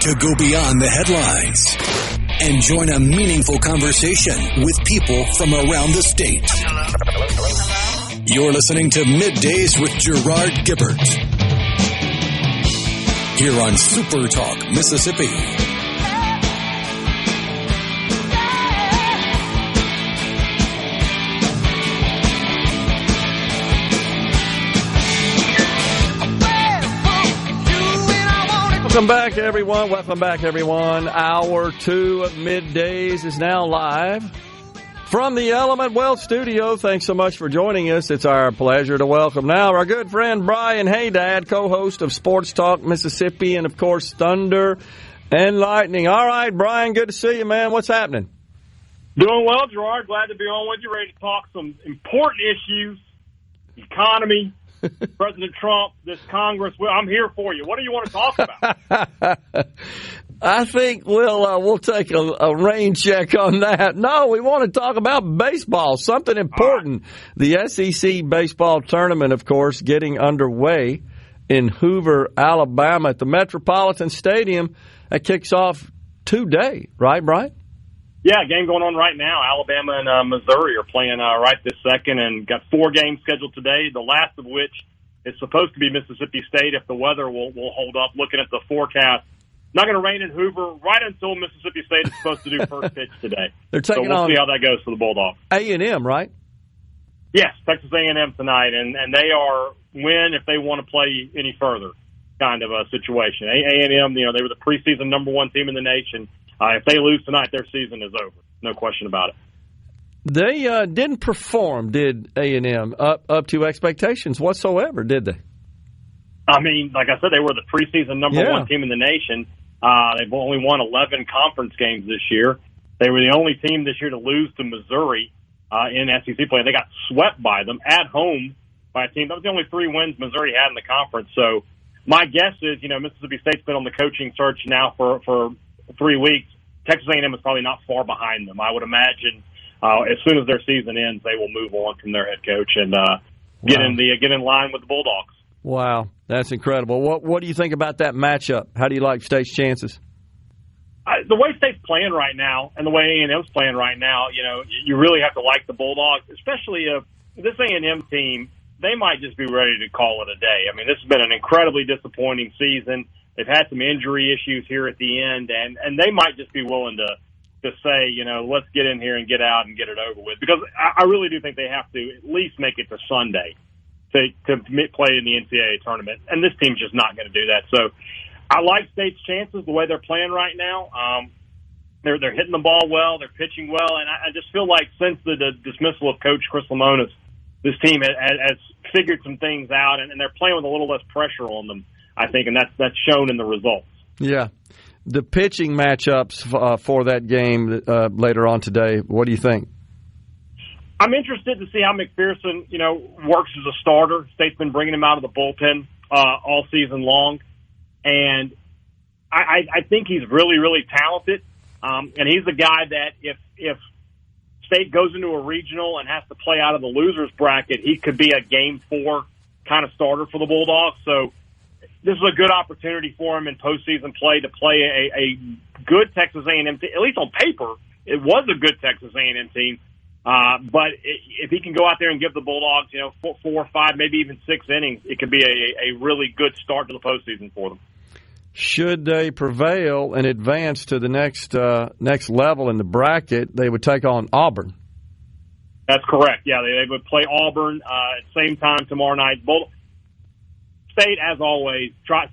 S1: to go beyond the headlines and join a meaningful conversation with people from around the state. You're listening to Middays with Gerard Gibert here on SuperTalk Mississippi.
S3: Welcome back, everyone. Hour 2 of Middays is now live from the Element Wealth Studio. Thanks so much for joining us. It's our pleasure to welcome now our good friend Brian Hadad, co-host of Sports Talk Mississippi, and, of course, Thunder and Lightning. All right, Brian, good to see you, man. What's happening?
S12: Doing well, Gerard. Glad to be on with you. Ready to talk some important issues, economy, President Trump, this Congress. Well, I'm here for you. What do you want to talk about?
S3: I think we'll take a rain check on that. No, we want to talk about baseball, something important. Right. The SEC baseball tournament, of course, getting underway in Hoover, Alabama at the Metropolitan Stadium. That kicks off today, right, Brian?
S12: Yeah, game going on right now. Alabama and Missouri are playing right this second, and got 4 games scheduled today, the last of which is supposed to be Mississippi State if the weather will hold up. Looking at the forecast, not going to rain in Hoover right until Mississippi State is supposed to do first pitch today.
S3: They're taking
S12: we'll
S3: on
S12: see how that goes for the Bulldogs.
S3: A&M, right?
S12: Yes, Texas A&M tonight, and they are win if they want to play any further kind of a situation. A&M, they were the preseason number 1 team in the nation. If they lose tonight, their season is over. No question about it.
S3: They didn't perform, did A&M, up to expectations whatsoever, did they?
S12: I mean, like I said, they were the preseason number 1 team in the nation. They've only won 11 conference games this year. They were the only team this year to lose to Missouri in SEC play. They got swept by them at home by a team. That was the only 3 wins Missouri had in the conference. So my guess is, Mississippi State's been on the coaching search now for 3 weeks. Texas A&M is probably not far behind them. I would imagine as soon as their season ends, they will move on from their head coach and get in line with the Bulldogs.
S3: Wow, that's incredible. What do you think about that matchup? How do you like State's chances?
S12: The way State's playing right now and the way A&M's playing right now, you really have to like the Bulldogs, especially if this A&M team, they might just be ready to call it a day. I mean, this has been an incredibly disappointing season. They've had some injury issues here at the end, and they might just be willing to say, let's get in here and get out and get it over with. Because I really do think they have to at least make it to Sunday to play in the NCAA tournament. And this team's just not going to do that. So I like State's chances the way they're playing right now. They're hitting the ball well. They're pitching well. And I just feel like since the dismissal of Coach Chris Lemonis, this team has figured some things out, and they're playing with a little less pressure on them, I think, and that's shown in the results. Yeah.
S3: The pitching matchups for that game later on today, what do you think?
S12: I'm interested to see how McPherson, works as a starter. State's been bringing him out of the bullpen all season long, and I think he's really, really talented. And he's the guy that if State goes into a regional and has to play out of the loser's bracket, he could be a Game 4 kind of starter for the Bulldogs. So this is a good opportunity for him in postseason play to play a good Texas A&M team. At least on paper, it was a good Texas A&M team. But if he can go out there and give the Bulldogs, 4 or 5, maybe even 6 innings, it could be a really good start to the postseason for them.
S3: Should they prevail and advance to the next level in the bracket, they would take on Auburn.
S12: That's correct. Yeah, they would play Auburn at the same time tomorrow night. State, as always,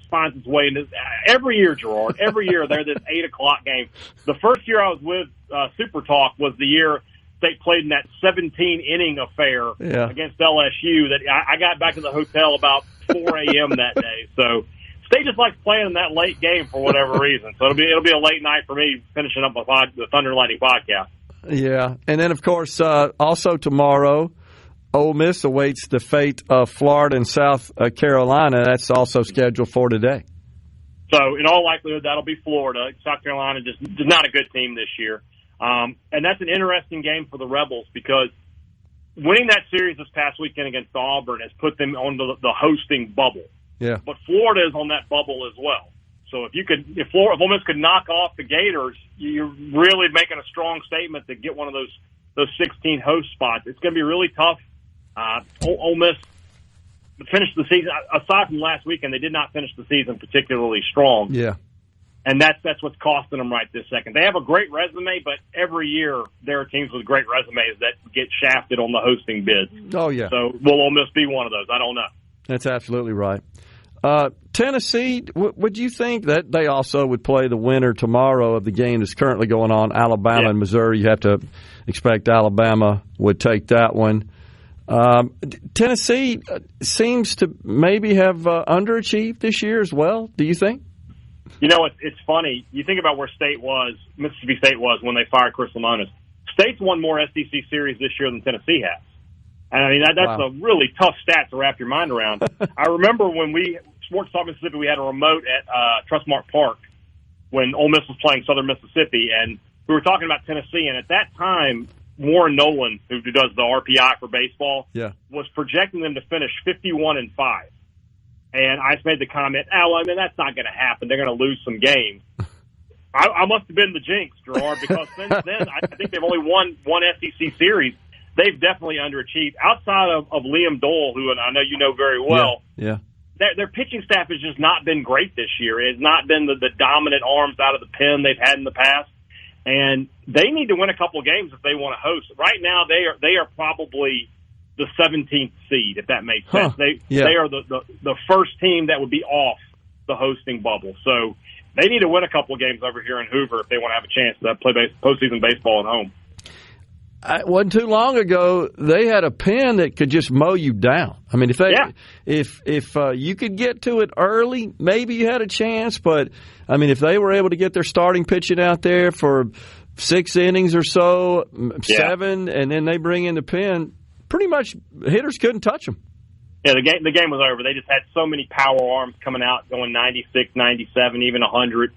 S12: finds its way into every year, Gerard. Every year they're this 8 o'clock game. The first year I was with SuperTalk was the year State played in that 17-inning affair against LSU. That I got back to the hotel about 4 a.m. that day. So State just likes playing in that late game for whatever reason. So it'll be a late night for me finishing up the Thunder and Lightning podcast.
S3: Yeah, and then of course also tomorrow, Ole Miss awaits the fate of Florida and South Carolina. That's also scheduled for today.
S12: So in all likelihood, that'll be Florida. South Carolina just not a good team this year. And that's an interesting game for the Rebels because winning that series this past weekend against Auburn has put them on the hosting bubble.
S3: Yeah.
S12: But Florida is on that bubble as well. So if Ole Miss could knock off the Gators, you're really making a strong statement to get one of those 16 host spots. It's going to be really tough. Ole Miss finished the season, aside from last weekend, they did not finish the season particularly strong.
S3: Yeah.
S12: And that's what's costing them right this second. They have a great resume, but every year there are teams with great resumes that get shafted on the hosting bids.
S3: Oh, yeah.
S12: So will Ole Miss be one of those? I don't know.
S3: That's absolutely right. Tennessee, would you think that they also would play the winner tomorrow of the game that's currently going on, Alabama and Missouri? You have to expect Alabama would take that one. Tennessee seems to maybe have underachieved this year as well. Do you think?
S12: It's funny. You think about where Mississippi State was when they fired Chris Lemonis. State's won more SEC series this year than Tennessee has. And I mean, that's a really tough stat to wrap your mind around. I remember when SportsTalk Mississippi, we had a remote at Trustmark Park when Ole Miss was playing Southern Mississippi, and we were talking about Tennessee, and at that time, Warren Nolan, who does the RPI for baseball, was projecting them to finish 51-5. And I just made the comment, that's not going to happen. They're going to lose some games. I must have been the jinx, Gerard, because since then, I think they've only won one SEC series. They've definitely underachieved. Outside of Liam Dole, who I know you know very well, their pitching staff has just not been great this year. It has not been the dominant arms out of the pen they've had in the past. And they need to win a couple of games if they want to host. Right now, they are probably the 17th seed, if that makes sense. They are the first team that would be off the hosting bubble. So they need to win a couple of games over here in Hoover if they want to have a chance to play postseason baseball at home.
S3: It wasn't too long ago, they had a pen that could just mow you down. I mean, if you could get to it early, maybe you had a chance. But, I mean, if they were able to get their starting pitching out there for 6 innings or so, 7, and then they bring in the pen, pretty much hitters couldn't touch them.
S12: Yeah, the game was over. They just had so many power arms coming out, going 96, 97, even 100.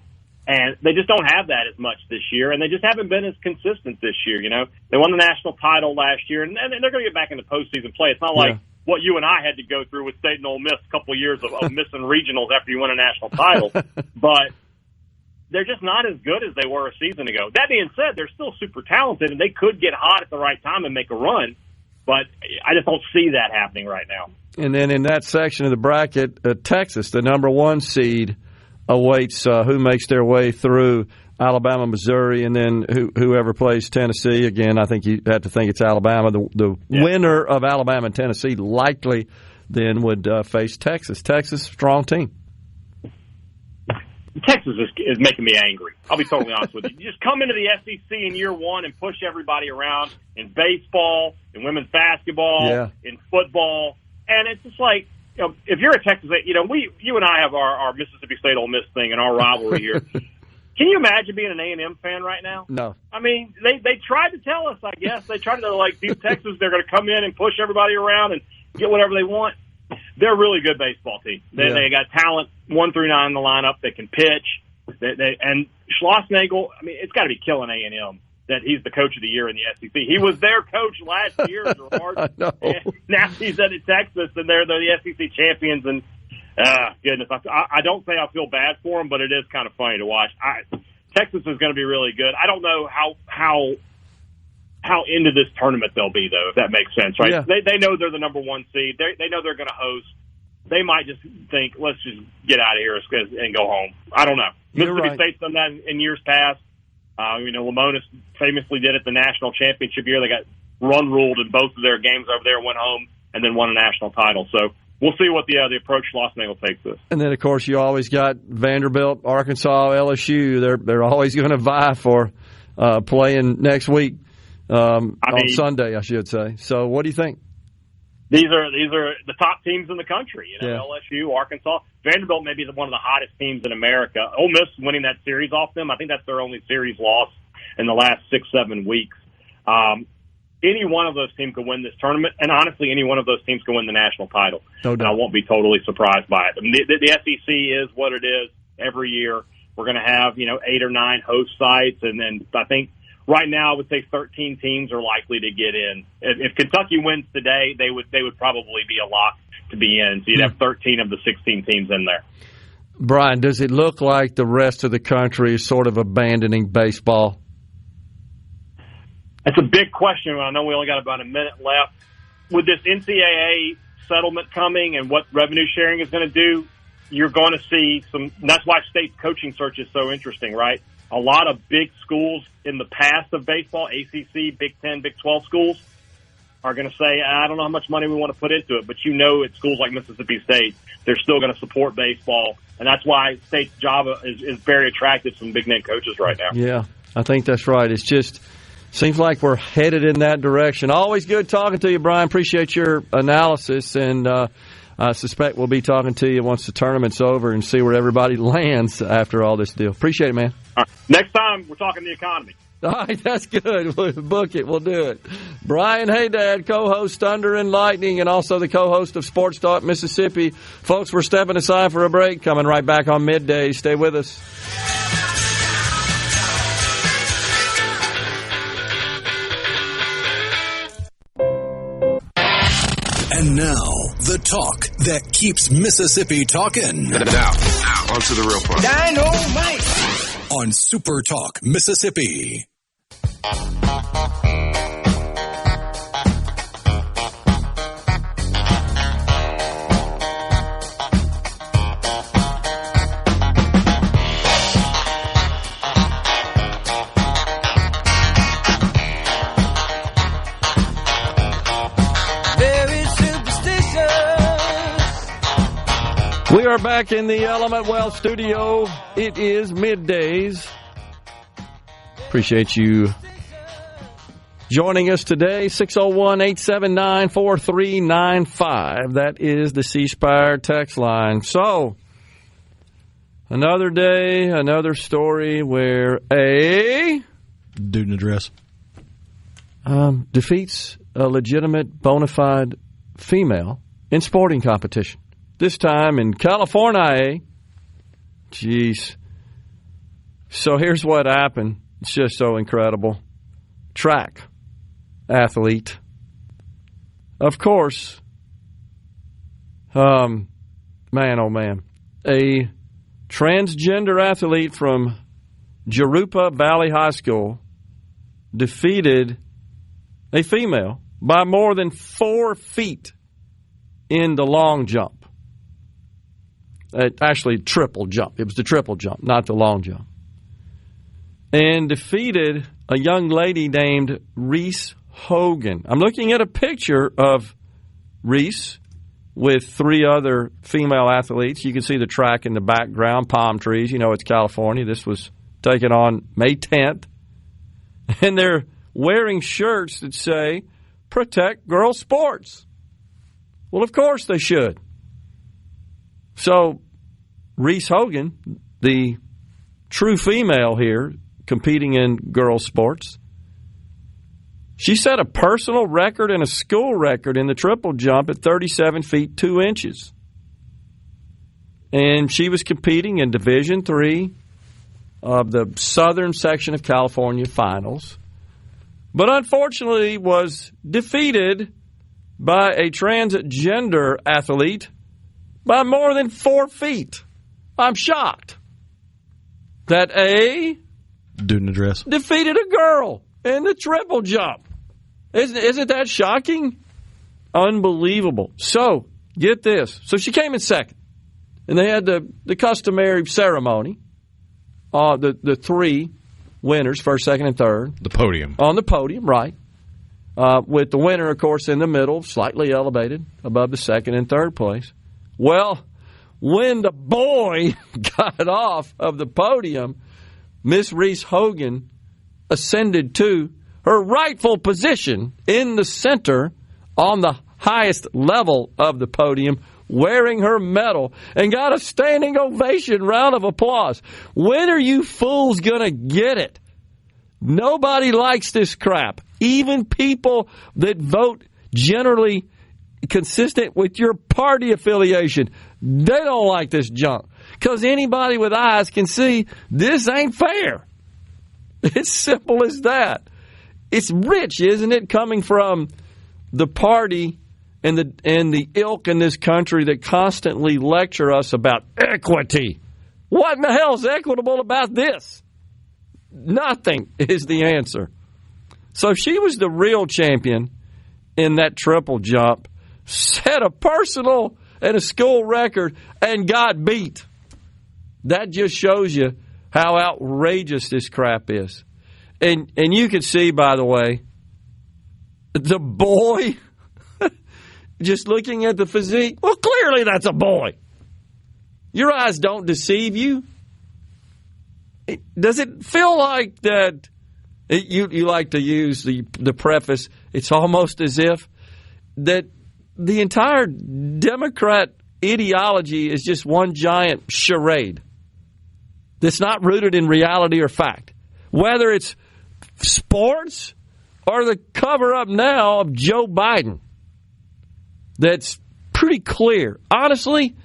S12: And they just don't have that as much this year, and they just haven't been as consistent this year. They won the national title last year, and they're going to get back into postseason play. It's not like what you and I had to go through with State and Ole Miss a couple of years of missing regionals after you win a national title. But they're just not as good as they were a season ago. That being said, they're still super talented, and they could get hot at the right time and make a run. But I just don't see that happening right now.
S3: And then in that section of the bracket, Texas, the number 1 seed, awaits who makes their way through Alabama, Missouri, and then whoever plays Tennessee. Again, I think you have to think it's Alabama. The winner of Alabama and Tennessee likely then would face Texas. Texas, strong team.
S12: Texas is making me angry. I'll be totally honest with you. You just come into the SEC in year one and push everybody around in baseball, in women's basketball, in football, and it's just like, if you're a Texas, you and I have our Mississippi State Ole Miss thing and our rivalry here. Can you imagine being an A&M fan right now?
S3: No.
S12: I mean, they tried to tell us, I guess. They tried to, beat Texas. They're going to come in and push everybody around and get whatever they want. They're a really good baseball team. They got talent 1 through 9 in the lineup. They can pitch. And Schlossnagle, I mean, it's got to be killing A&M that he's the coach of the year in the SEC. He was their coach last year, Gerard.
S3: I know.
S12: Now he's at Texas, and they're the SEC champions. And goodness, I don't say I feel bad for them, but it is kind of funny to watch. Texas is going to be really good. I don't know how into this tournament they'll be, though, if that makes sense, right? Yeah. They know they're the number 1 seed. They know they're going to host. They might just think, let's just get out of here and go home. I don't know. Mississippi State's done that in years past. Lamonis famously did it the national championship year. They got run-ruled in both of their games over there, went home, and then won a national title. So we'll see what the approach Schlossnagle takes this.
S3: And then, of course, you always got Vanderbilt, Arkansas, LSU. They're always going to vie for playing next week. On Sunday, I should say. So, what do you think?
S12: These are the top teams in the country. LSU, Arkansas, Vanderbilt may be one of the hottest teams in America. Ole Miss winning that series off them. I think that's their only series loss in the last 6-7 weeks. Any one of those teams could win this tournament, and honestly, any one of those teams could win the national title.
S3: No doubt.
S12: And I won't be totally surprised by it. I mean, the SEC is what it is every year. We're going to have 8 or 9 host sites, and then I think. Right now, I would say 13 teams are likely to get in. If Kentucky wins today, they would probably be a lock to be in. So you'd have 13 of the 16 teams in there.
S3: Brian, does it look like the rest of the country is sort of abandoning baseball?
S12: That's a big question. I know we only got about a minute left. With this NCAA settlement coming and what revenue sharing is going to do, you're going to see some. That's why state coaching search is so interesting, right? A lot of big schools in the past of baseball, ACC, Big 10, Big 12 schools, are going to say, I don't know how much money we want to put into it, but at schools like Mississippi State, they're still going to support baseball, and that's why State's job is very attractive to some big-name coaches right now.
S3: Yeah, I think that's right. It's just seems like we're headed in that direction. Always good talking to you, Brian. Appreciate your analysis, and I suspect we'll be talking to you once the tournament's over and see where everybody lands after all this deal. Appreciate it, man.
S12: All right. Next time, we're talking the economy.
S3: All right, that's good. We'll book it. We'll do it. Brian Hadad, co-host Thunder and Lightning, and also the co-host of Sports Talk Mississippi. Folks, we're stepping aside for a break. Coming right back on Middays. Stay with us.
S1: And now, the talk that keeps Mississippi talking.
S13: Now, on to the real part.
S1: Dynamite! On SuperTalk Mississippi.
S3: We are back in the Element Wealth studio. It is Middays. Appreciate you joining us today. 601-879-4395. That is the C Spire text line. So, another day, another story where a
S5: dude in a dress
S3: defeats a legitimate, bona fide female in sporting competition. This time in California. Jeez. So here's what happened. It's just so incredible. Track athlete. Of course. Man, oh man. A transgender athlete from Jurupa Valley High School defeated a female by more than 4 feet in the long jump. Actually, triple jump. It was the triple jump, not the long jump. And defeated a young lady named Reese Hogan. I'm looking at a picture of Reese with 3 other female athletes. You can see the track in the background, palm trees. You know it's California. This was taken on May 10th. And they're wearing shirts that say, "Protect Girls Sports." Well, of course they should. So Reese Hogan, the true female here competing in girls sports, she set a personal record and a school record in the triple jump at 37 feet 2 inches. And she was competing in Division III of the southern section of California finals, but unfortunately was defeated by a transgender athlete by more than 4 feet. I'm shocked that a
S5: dude in a dress
S3: defeated a girl in the triple jump. Isn't that shocking? Unbelievable. So, get this. So she came in second, and they had the customary ceremony. The 3 winners, first, second, and third.
S5: The podium. On
S3: the podium, right. With the winner, of course, in the middle, slightly elevated above the second and third place. Well, when the boy got off of the podium, Miss Reese Hogan ascended to her rightful position in the center on the highest level of the podium, wearing her medal, and got a standing ovation, round of applause. When are you fools going to get it? Nobody likes this crap. Even people that vote generally consistent with your party affiliation, they don't like this junk. Because anybody with eyes can see this ain't fair. It's simple as that. It's rich, isn't it, coming from the party and the ilk in this country that constantly lecture us about equity. What in the hell is equitable about this? Nothing is the answer. So she was the real champion in that triple jump, set a personal and a school record, and got beat. That just shows you how outrageous this crap is. And you can see, by the way, the boy, just looking at the physique, well, clearly that's a boy. Your eyes don't deceive you. Does it feel like that you like to use the preface, it's almost as if that the entire Democrat ideology is just one giant charade that's not rooted in reality or fact? Whether it's sports or the cover-up now of Joe Biden, that's pretty clear. Honestly,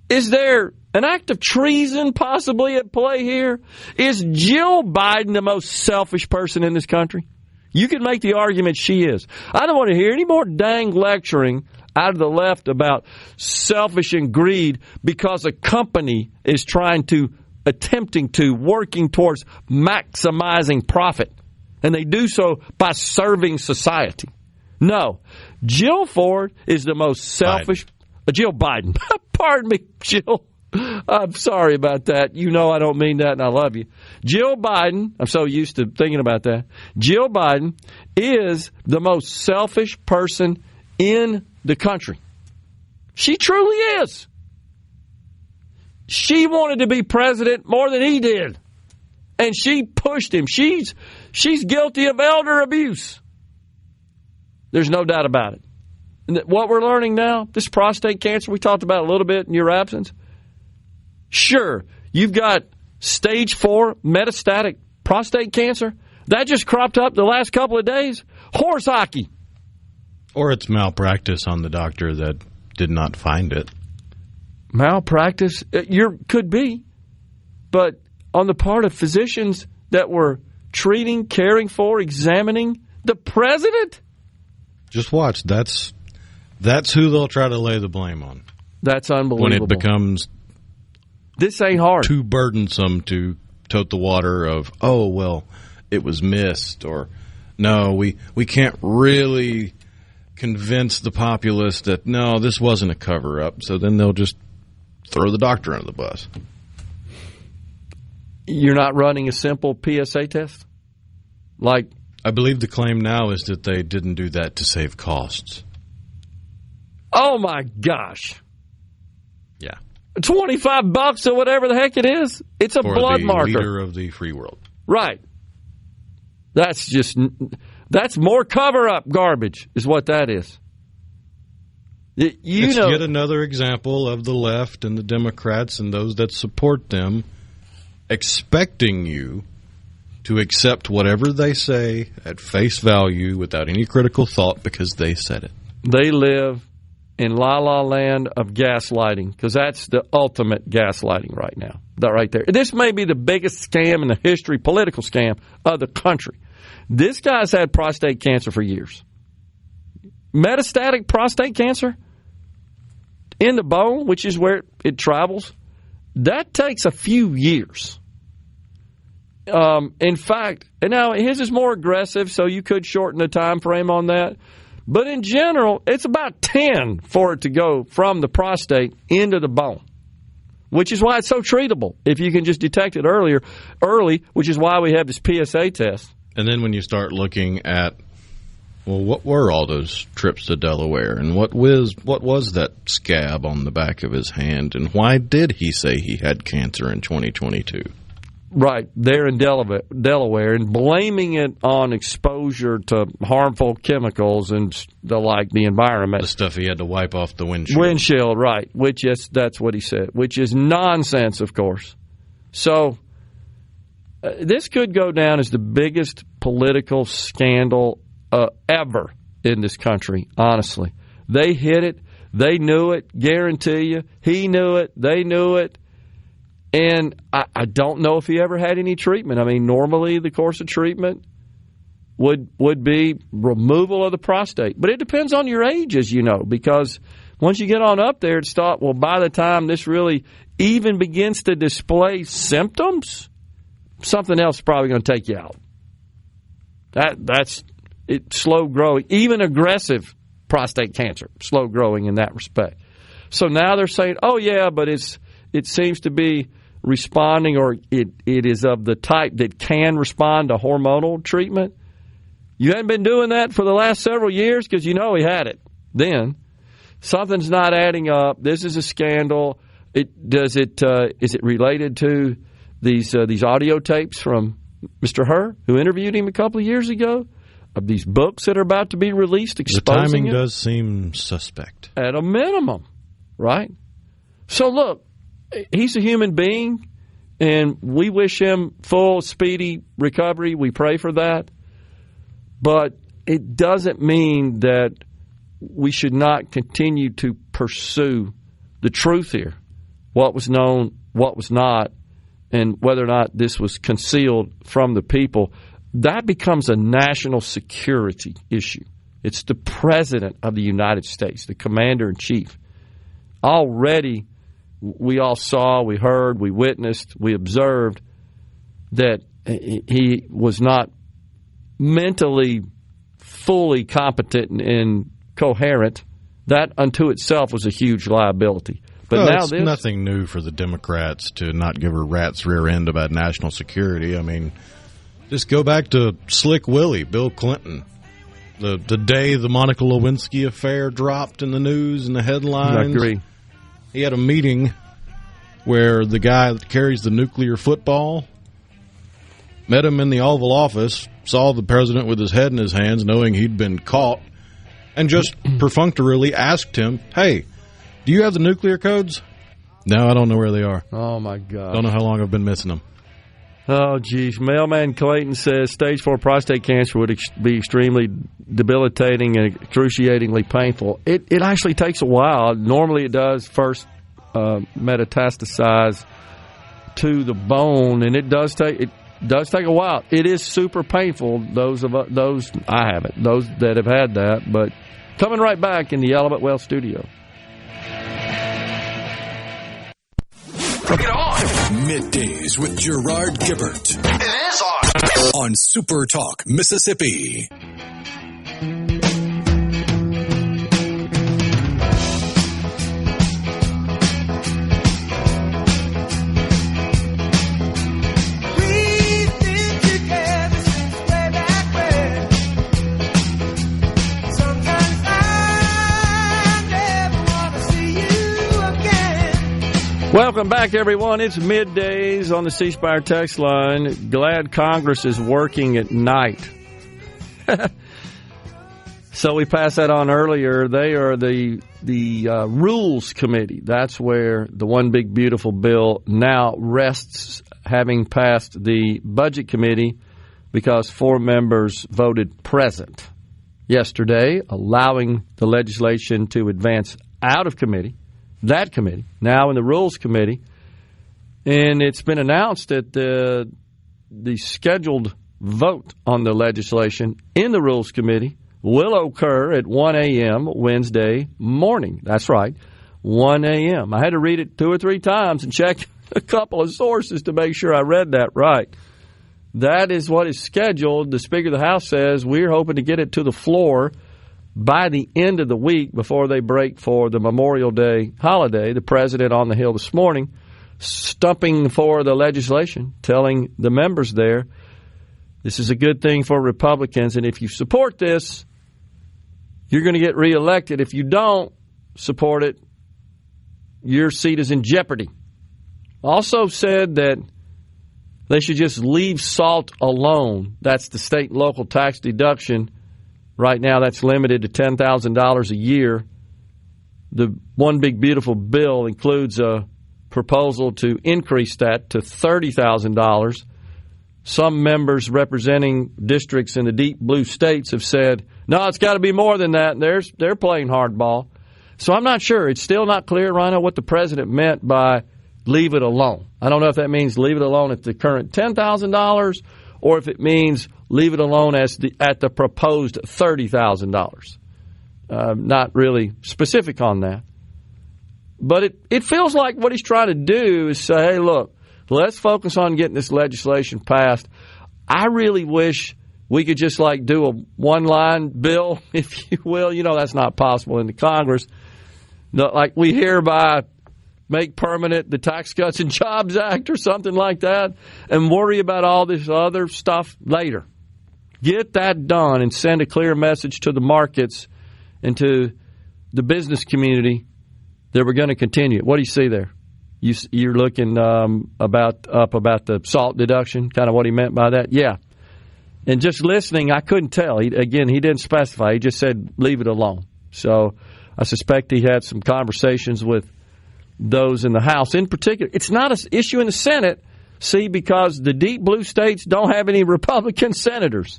S3: is there an act of treason possibly at play here? Is Jill Biden the most selfish person in this country? You can make the argument she is. I don't want to hear any more dang lecturing out of the left about selfish and greed because a company is working towards maximizing profit. And they do so by serving society. No. Jill Ford is the most selfish. Jill Biden. Pardon me, Jill. I'm sorry about that. You know I don't mean that, and I love you. Jill Biden, I'm so used to thinking about that. Jill Biden is the most selfish person in the country. She truly is. She wanted to be president more than he did, and she pushed him. She's guilty of elder abuse. There's no doubt about it. And what we're learning now, this prostate cancer we talked about a little bit in your absence, sure, you've got stage 4 metastatic prostate cancer. That just cropped up the last couple of days. Horse hockey.
S5: Or it's malpractice on the doctor that did not find it.
S3: Malpractice? Could be. But on the part of physicians that were treating, caring for, examining the president?
S5: Just watch. That's who they'll try to lay the blame on.
S3: That's unbelievable.
S5: When it becomes
S3: this ain't hard.
S5: Too burdensome to tote the water of, oh, well, it was missed, or no, we can't really convince the populace that, no, this wasn't a cover-up, so then they'll just throw the doctor under the bus.
S3: You're not running a simple PSA test?
S5: I believe the claim now is that they didn't do that to save costs.
S3: Oh, my gosh.
S5: Yeah.
S3: $25 or whatever the heck it is. It's a blood marker.
S5: Leader of the free world.
S3: Right. That's more cover-up garbage is what that is. It's
S5: yet another example of the left and the Democrats and those that support them expecting you to accept whatever they say at face value without any critical thought because they said it.
S3: They live in la-la land of gaslighting because that's the ultimate gaslighting right now. That right there. This may be the biggest scam in the history, political scam of the country. This guy's had prostate cancer for years. Metastatic prostate cancer in the bone, which is where it travels, that takes a few years. In fact, and now his is more aggressive, so you could shorten the time frame on that. But in general, it's about 10 for it to go from the prostate into the bone, which is why it's so treatable if you can just detect it early, which is why we have this PSA test.
S5: And then when you start looking at, well, what were all those trips to Delaware, and what was that scab on the back of his hand, and why did he say he had cancer in 2022?
S3: Right, there in Delaware, and blaming it on exposure to harmful chemicals and the environment.
S5: The stuff he had to wipe off the windshield.
S3: Windshield, right, that's what he said, which is nonsense, of course. So this could go down as the biggest political scandal ever in this country, honestly. They hit it. They knew it, guarantee you. He knew it. They knew it. And I don't know if he ever had any treatment. I mean, normally the course of treatment would be removal of the prostate. But it depends on your age, as you know, because once you get on up there, it's thought, well, by the time this really even begins to display symptoms, something else is probably going to take you out. That's it, slow growing, even aggressive prostate cancer, slow growing in that respect. So now they're saying, oh, yeah, but it seems to be responding, or it is of the type that can respond to hormonal treatment. You hadn't been doing that for the last several years because you know he had it then. Something's not adding up. This is a scandal. Is it related to these audio tapes from Mr. Herr, who interviewed him a couple of years ago, of these books that are about to be released exposing
S5: the timing
S3: it?
S5: Does seem suspect.
S3: At a minimum, right? So look, he's a human being, and we wish him full, speedy recovery. We pray for that. But it doesn't mean that we should not continue to pursue the truth here, what was known, what was not, and whether or not this was concealed from the people. That becomes a national security issue. It's the President of the United States, the Commander-in-Chief. Already, we all saw, we heard, we witnessed, we observed that he was not mentally fully competent and coherent. That unto itself was a huge liability. But now
S5: it's nothing new for the Democrats to not give a rat's rear end about national security. I mean, just go back to Slick Willie, Bill Clinton. The day the Monica Lewinsky affair dropped in the news and the headlines.
S3: I agree.
S5: He had a meeting where the guy that carries the nuclear football met him in the Oval Office, saw the president with his head in his hands, knowing he'd been caught, and just perfunctorily asked him, hey, do you have the nuclear codes? No, I don't know where they are.
S3: Oh, my God.
S5: Don't know how long I've been missing them.
S3: Oh, geez. Mailman Clayton says stage 4 prostate cancer would be extremely debilitating and excruciatingly painful. It actually takes a while. Normally it does first metastasize to the bone, and it does take a while. It is super painful. Those I haven't. Those that have had that. But coming right back in the Element Well studio.
S1: Get on! Middays with Gerard Gibert.
S6: It is on.
S1: On SuperTalk Mississippi.
S3: Welcome back, everyone. It's Middays on the C Spire text line. Glad Congress is working at night. So we passed that on earlier. They are the Rules Committee. That's where the one big beautiful bill now rests, having passed the Budget Committee because 4 members voted present yesterday, allowing the legislation to advance out of committee. That committee, now in the Rules Committee, and it's been announced that the scheduled vote on the legislation in the Rules Committee will occur at 1 a.m. Wednesday morning. That's right, 1 a.m. I had to read it 2 or 3 times and check a couple of sources to make sure I read that right. That is what is scheduled. The Speaker of the House says we're hoping to get it to the floor by the end of the week before they break for the Memorial Day holiday. The president on the Hill this morning stumping for the legislation, telling the members there, this is a good thing for Republicans, and if you support this, you're going to get reelected. If you don't support it, your seat is in jeopardy. Also said that they should just leave SALT alone. That's the state and local tax deduction. Right now, that's limited to $10,000 a year. The one big beautiful bill includes a proposal to increase that to $30,000. Some members representing districts in the deep blue states have said, no, it's got to be more than that. They're playing hardball. So I'm not sure. It's still not clear, Rhino, what the president meant by leave it alone. I don't know if that means leave it alone at the current $10,000 or if it means leave it alone at the proposed $30,000. Not really specific on that. But it feels like what he's trying to do is say, hey, look, let's focus on getting this legislation passed. I really wish we could just do a one-line bill, if you will. You know that's not possible in the Congress. Like we hereby make permanent the Tax Cuts and Jobs Act or something like that and worry about all this other stuff later. Get that done and send a clear message to the markets and to the business community that we're going to continue. What do you see there? You're looking about the SALT deduction, kind of what he meant by that? Yeah. And just listening, I couldn't tell. He didn't specify. He just said leave it alone. So I suspect he had some conversations with those in the House. In particular, it's not an issue in the Senate, because the deep blue states don't have any Republican senators.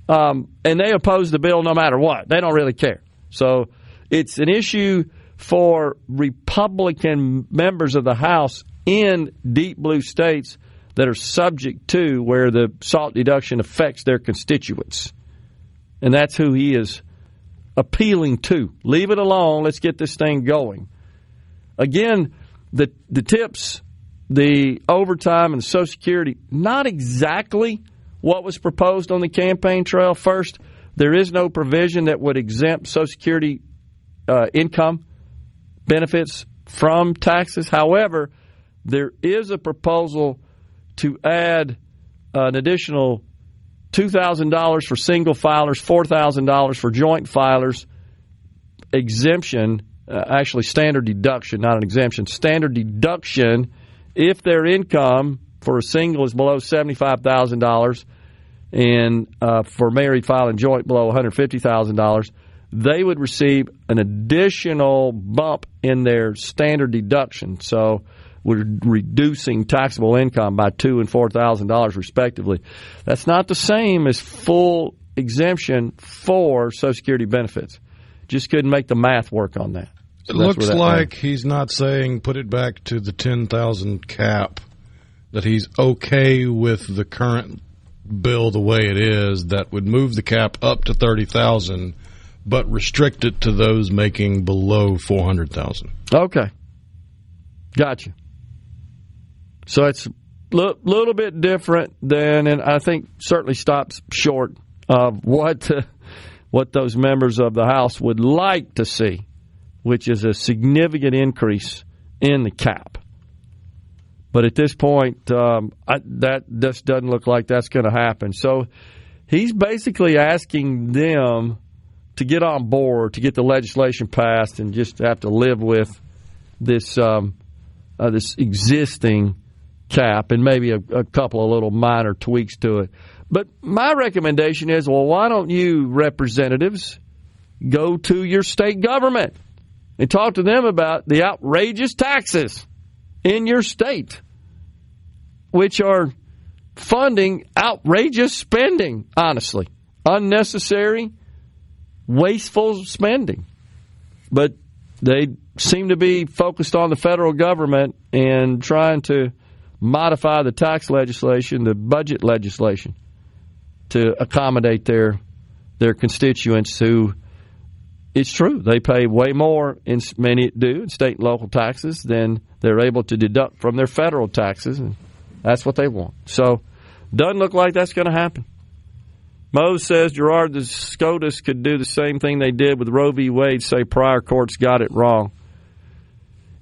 S3: And they oppose the bill no matter what. They don't really care. So it's an issue for Republican members of the House in deep blue states that are subject to where the SALT deduction affects their constituents. And that's who he is appealing to. Leave it alone. Let's get this thing going. Again, the tips, the overtime and Social Security, not exactly what was proposed on the campaign trail. First, there is no provision that would exempt Social Security income benefits from taxes. However, there is a proposal to add an additional $2,000 for single filers, $4,000 for joint filers, exemption, actually standard deduction, not an exemption, standard deduction if their income for a single is below $75,000 and for married filing joint below $150,000, they would receive an additional bump in their standard deduction. So we're reducing taxable income by $2,000 and $4,000 respectively. That's not the same as full exemption for Social Security benefits. Just couldn't make the math work on that. So
S5: it looks like he's not saying put it back to the 10,000 cap, that he's okay with the current bill the way it is, that would move the cap up to 30,000, but restrict it to those making below 400,000.
S3: Okay. Gotcha. So it's a little bit different than, and I think certainly stops short of what those members of the House would like to see, which is a significant increase in the cap. But at this point, that just doesn't look like that's going to happen. So he's basically asking them to get on board, to get the legislation passed, and just have to live with this this existing cap and maybe a couple of little minor tweaks to it. But my recommendation is, well, why don't you representatives go to your state government and talk to them about the outrageous taxes in your state, which are funding outrageous spending, honestly. Unnecessary, wasteful spending. But they seem to be focused on the federal government and trying to modify the tax legislation, the budget legislation, to accommodate their constituents who, it's true, they pay way more, in many do, in state and local taxes than they're able to deduct from their federal taxes, and that's what they want. So, doesn't look like that's going to happen. Mose says, Gerard, the SCOTUS could do the same thing they did with Roe v. Wade, say prior courts got it wrong.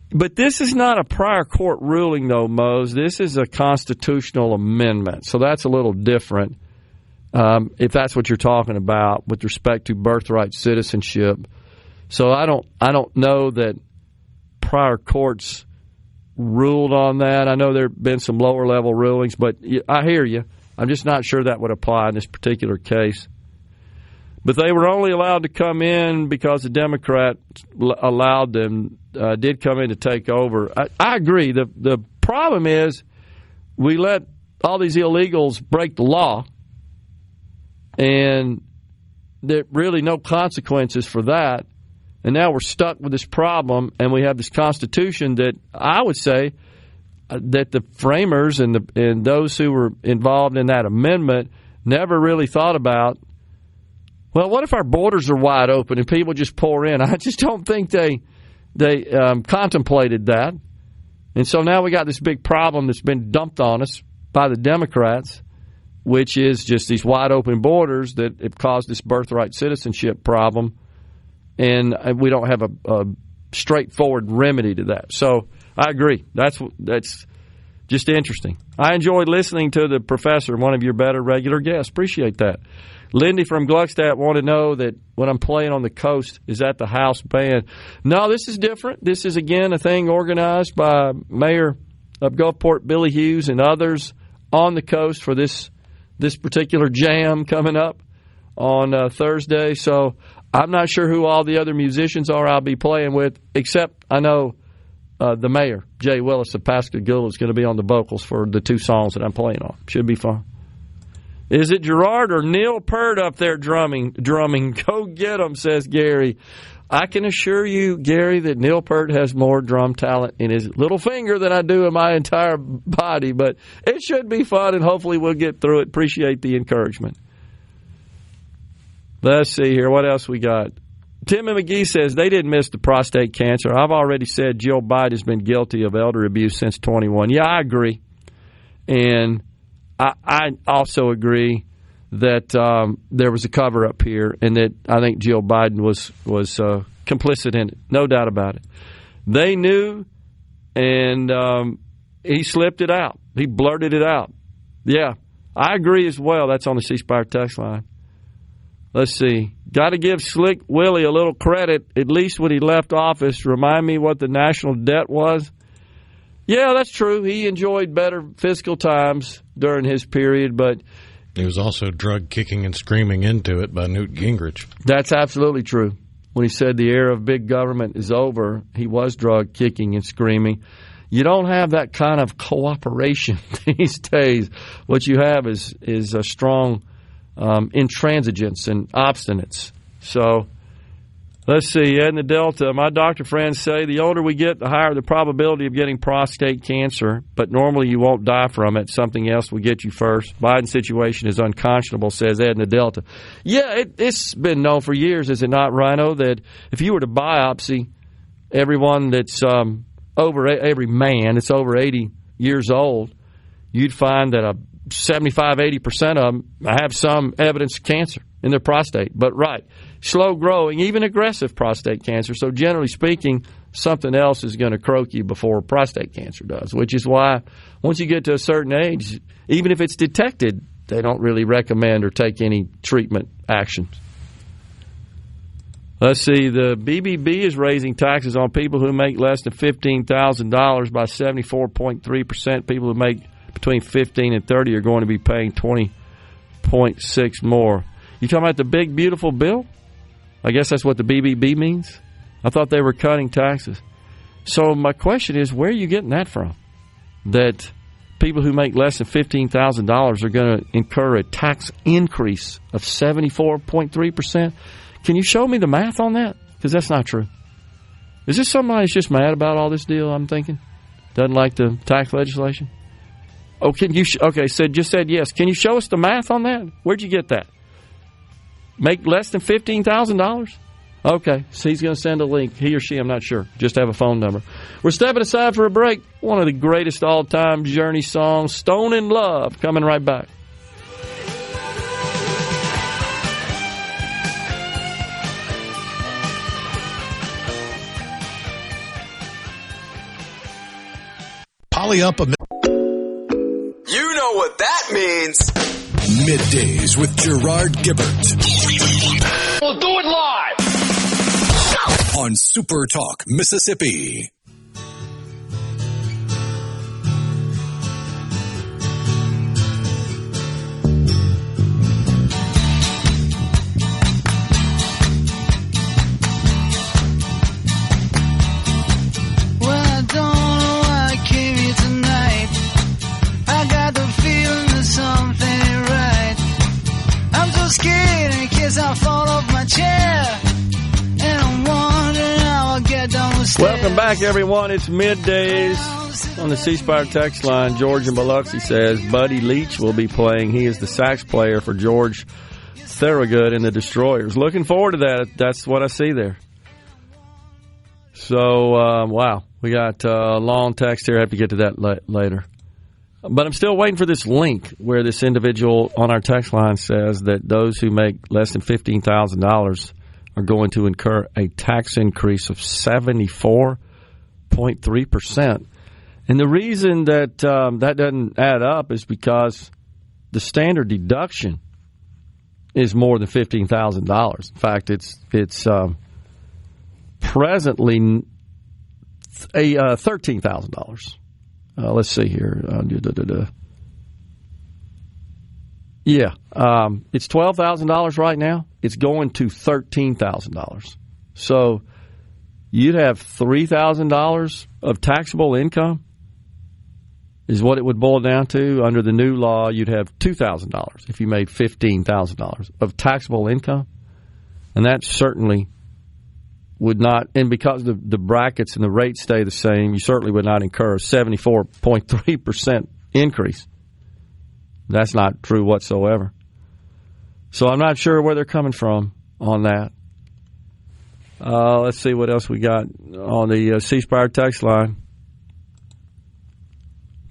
S3: But this is not a prior court ruling, though, Mose. This is a constitutional amendment, so that's a little different, if that's what you're talking about with respect to birthright citizenship. So I don't know that prior courts ruled on that. I know there have been some lower level rulings, but I hear you. I'm just not sure that would apply in this particular case. But they were only allowed to come in because the Democrats allowed them, did come in to take over. I agree. The problem is we let all these illegals break the law, and there are really no consequences for that. And now we're stuck with this problem, and we have this Constitution that I would say that the framers and those who were involved in that amendment never really thought about, well, what if our borders are wide open and people just pour in? I just don't think they contemplated that. And so now we got this big problem that's been dumped on us by the Democrats, which is just these wide open borders that have caused this birthright citizenship problem. And we don't have a straightforward remedy to that. So I agree. That's just interesting. I enjoyed listening to the professor, one of your better regular guests. Appreciate that. Lindy from Gluckstadt wanted to know that when I'm playing on the coast, is that the house band? No, this is different. This is, again, a thing organized by Mayor of Gulfport, Billy Hughes, and others on the coast for this particular jam coming up on Thursday. So I'm not sure who all the other musicians are I'll be playing with, except I know the mayor, Jay Willis of Pascagoula, is going to be on the vocals for the two songs that I'm playing on. Should be fun. Is it Gerard or Neil Peart up there drumming? Go get him, says Gary. I can assure you, Gary, that Neil Peart has more drum talent in his little finger than I do in my entire body. But it should be fun, and hopefully we'll get through it. Appreciate the encouragement. Let's see here. What else we got? Tim and McGee says they didn't miss the prostate cancer. I've already said Jill Biden has been guilty of elder abuse since 21. Yeah, I agree. And I also agree that there was a cover-up here, and that I think Jill Biden was complicit in it. No doubt about it. They knew, and he slipped it out. He blurted it out. Yeah, I agree as well. That's on the C Spire text line. Let's see. Got to give Slick Willie a little credit, at least when he left office. Remind me what the national debt was. Yeah, that's true. He enjoyed better fiscal times during his period, but
S5: he was also drug kicking and screaming into it by Newt Gingrich.
S3: That's absolutely true. When he said the era of big government is over, he was drug kicking and screaming. You don't have that kind of cooperation these days. What you have is a strong intransigence and obstinance. So let's see. Ed in the Delta, my doctor friends say the older we get, the higher the probability of getting prostate cancer, but normally you won't die from it. Something else will get you first. Biden's situation is unconscionable, says Ed in the Delta. Yeah, it's been known for years, is it not, Rhino, that if you were to biopsy everyone that's every man that's over 80 years old, you'd find that 75-80% of them have some evidence of cancer in their prostate. But slow growing, even aggressive prostate cancer. So generally speaking, something else is going to croak you before prostate cancer does, which is why once you get to a certain age, even if it's detected, they don't really recommend or take any treatment actions. Let's see. The BBB is raising taxes on people who make less than $15,000 by 74.3%. People who make between 15 and 30 are going to be paying 20.6 more. You talking about the big, beautiful bill? I guess that's what the BBB means. I thought they were cutting taxes. So my question is, where are you getting that from? That people who make less than $15,000 are going to incur a tax increase of 74.3%? Can you show me the math on that? Because that's not true. Is this somebody that's just mad about all this deal, I'm thinking? Doesn't like the tax legislation? Oh, can you? Just said yes. Can you show us the math on that? Where'd you get that? Make less than $15,000? Okay, so he's going to send a link. He or she, I'm not sure. Just have a phone number. We're stepping aside for a break. One of the greatest all-time Journey songs, Stone in Love, coming right back.
S1: Poly up a...
S6: You know what that means.
S1: Middays with Gerard Gibert.
S6: We'll do it live.
S1: On SuperTalk Mississippi.
S8: Scared in case I fall off my chair, and I'm wondering how I'll get down the stairs.
S3: Welcome back, everyone. It's Middays on the C Spire text line. George in Biloxi says Buddy Leach will be playing. He is the sax player for George Thorogood in the Destroyers. Looking forward to that. That's what I see there. So, wow, we got a long text here. I have to get to that later. But I'm still waiting for this link where this individual on our text line says that those who make less than $15,000 are going to incur a tax increase of 74.3%. And the reason that that doesn't add up is because the standard deduction is more than $15,000. In fact, it's presently $13,000. Let's see here. Yeah, it's $12,000 right now. It's going to $13,000. So you'd have $3,000 of taxable income is what it would boil down to. Under the new law, you'd have $2,000 if you made $15,000 of taxable income. And that certainly would not, and because the brackets and the rates stay the same, you certainly would not incur a 74.3% increase. That's not true whatsoever. So I'm not sure where they're coming from on that. Let's see what else we got on the C Spire text line.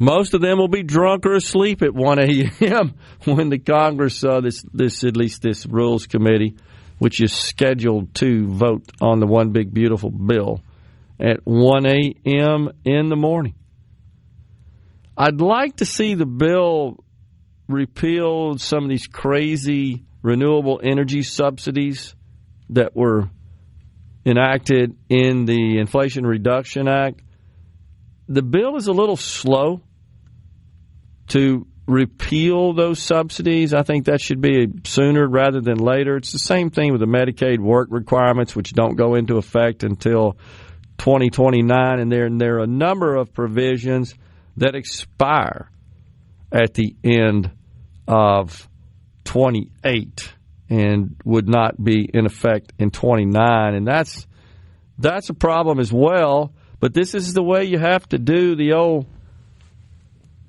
S3: Most of them will be drunk or asleep at 1 a.m. when the Congress, this Rules Committee, which is scheduled to vote on the one big beautiful bill at 1 a.m. in the morning. I'd like to see the bill repeal some of these crazy renewable energy subsidies that were enacted in the Inflation Reduction Act. The bill is a little slow to repeal those subsidies. I think that should be sooner rather than later. It's the same thing with the Medicaid work requirements, which don't go into effect until 2029, and there are a number of provisions that expire at the end of 28 and would not be in effect in 29, and that's a problem as well. But this is the way you have to do the old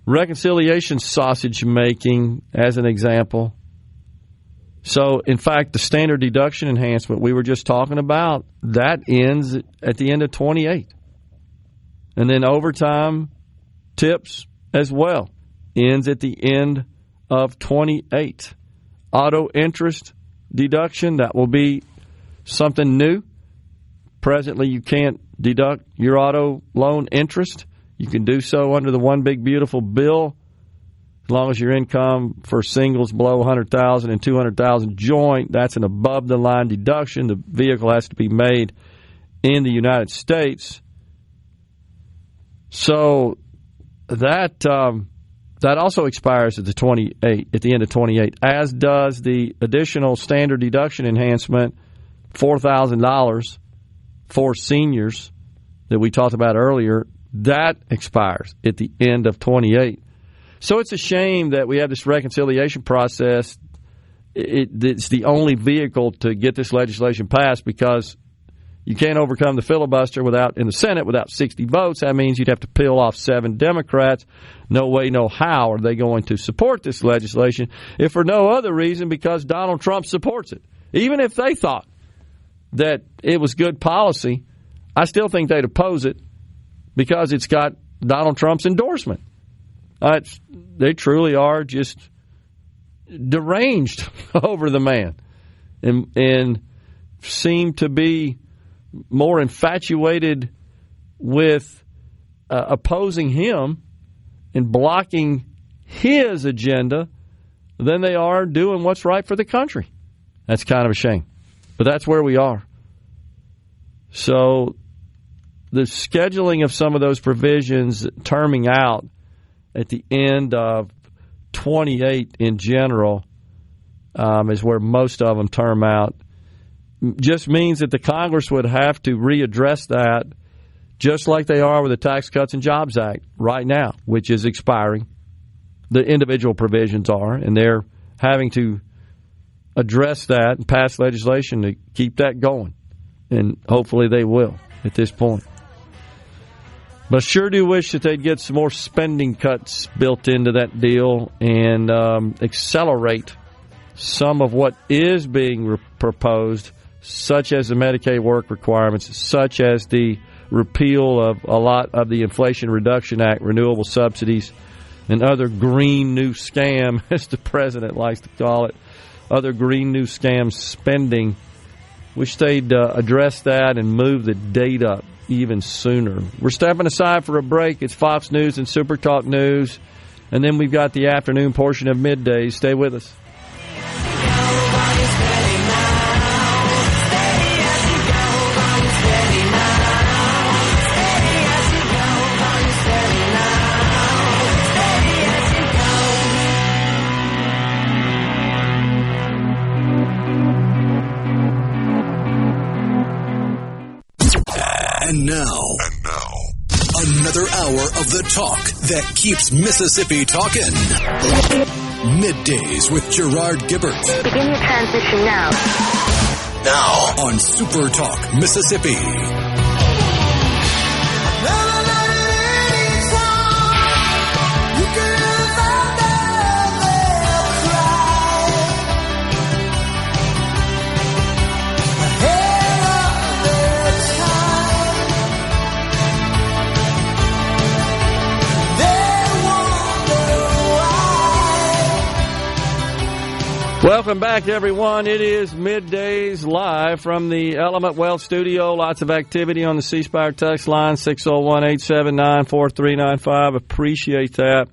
S3: reconciliation sausage making, as an example. So, in fact, the standard deduction enhancement we were just talking about, that ends at the end of 28. And then overtime tips as well ends at the end of 28. Auto interest deduction, that will be something new. Presently, you can't deduct your auto loan interest. You can do so under the one big beautiful bill As long as your income for singles below $100,000 and $200,000 joint, that's an above-the-line deduction. The vehicle has to be made in the United States. So that also expires at the end of 28, as does the additional standard deduction enhancement, $4,000 for seniors that we talked about earlier. That expires at the end of 28. So it's a shame that we have this reconciliation process. It's the only vehicle to get this legislation passed, because you can't overcome the filibuster in the Senate without 60 votes. That means you'd have to peel off 7 Democrats. No way, no how are they going to support this legislation, if for no other reason because Donald Trump supports it. Even if they thought that it was good policy, I still think they'd oppose it because it's got Donald Trump's endorsement. They truly are just deranged over the man and seem to be more infatuated with opposing him and blocking his agenda than they are doing what's right for the country. That's kind of a shame. But that's where we are. So the scheduling of some of those provisions terming out at the end of 28 in general is where most of them term out. Just means that the Congress would have to readdress that, just like they are with the Tax Cuts and Jobs Act right now, which is expiring. The individual provisions are, and they're having to address that and pass legislation to keep that going. And hopefully they will at this point. But I sure do wish that they'd get some more spending cuts built into that deal and accelerate some of what is being proposed, such as the Medicaid work requirements, such as the repeal of a lot of the Inflation Reduction Act, renewable subsidies, and other green new scam, as the president likes to call it, other green new scam spending. Wish they'd address that and move the date up even sooner. We're stepping aside for a break. It's Fox News and SuperTalk News. And then we've got the afternoon portion of Middays. Stay with us.
S1: And now, another hour of the talk that keeps Mississippi talking. Middays with Gerard Gibert.
S14: Begin your transition now.
S1: Now on SuperTalk Mississippi.
S3: Welcome back, everyone. It is Middays live from the Element Wealth Studio. Lots of activity on the C Spire text line, 601-879-4395. Appreciate that.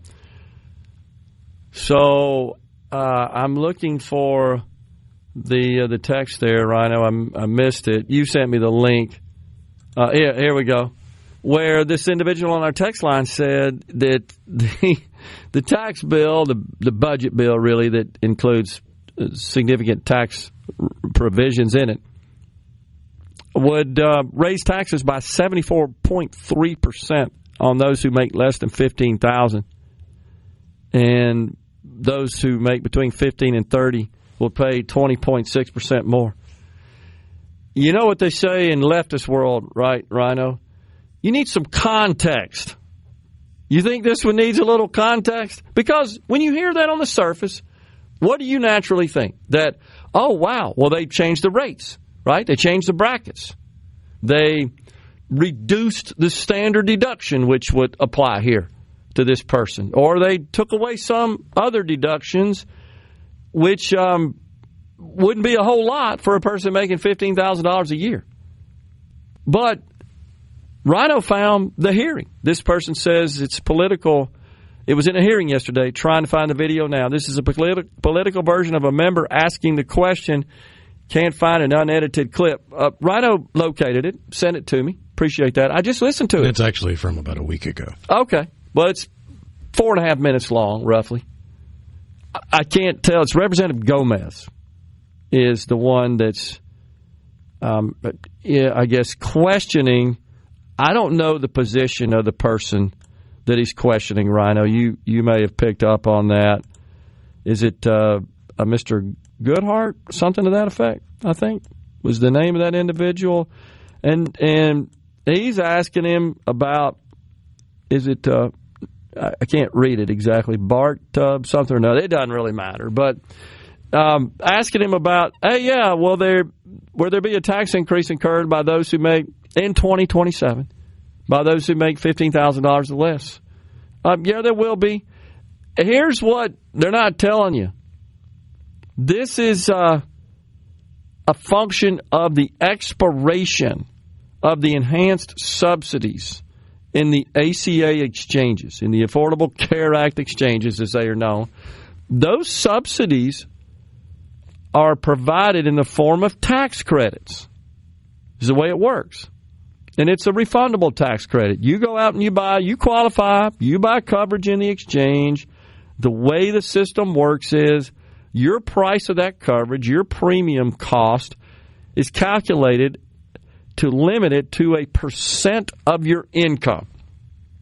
S3: So I'm looking for the text there, Rhino. I missed it. You sent me the link. Here we go. Where this individual on our text line said that the tax bill, the budget bill really, that includes significant tax provisions in it, would raise taxes by 74.3% on those who make less than $15,000, and those who make between $15,000 and $30,000 will pay 20.6% more. You know what they say in leftist world, right, Rhino? You need some context. You think this one needs a little context? Because when you hear that on the surface, what do you naturally think? That, oh, wow, well, they changed the rates, right? They changed the brackets. They reduced the standard deduction, which would apply here to this person. Or they took away some other deductions, which wouldn't be a whole lot for a person making $15,000 a year. But Rhino found the hearing. This person says it's political It was in a hearing yesterday, trying to find the video now. This is a political version of a member asking the question. Can't find an unedited clip. Rhino located it, sent it to me. Appreciate that. I just listened to it.
S5: It's actually from about a week ago.
S3: Okay. Well, it's 4.5 minutes long, roughly. I can't tell. It's Representative Gomez is the one that's, I guess, questioning. I don't know the position of the person that he's questioning, Rhino. You may have picked up on that. Is it Mr. Goodhart? Something to that effect, I think, was the name of that individual. And he's asking him about, is it, I can't read it exactly, Bart something or another. It doesn't really matter. But asking him about, hey, yeah, will there be a tax increase incurred by those who make, in 2027, by those who make $15,000 or less? Yeah, there will be. Here's what they're not telling you. This is a function of the expiration of the enhanced subsidies in the ACA exchanges, in the Affordable Care Act exchanges, as they are known. Those subsidies are provided in the form of tax credits. This is the way it works. And it's a refundable tax credit. You go out and you qualify, you buy coverage in the exchange. The way the system works is your price of that coverage, your premium cost, is calculated to limit it to a % of your income.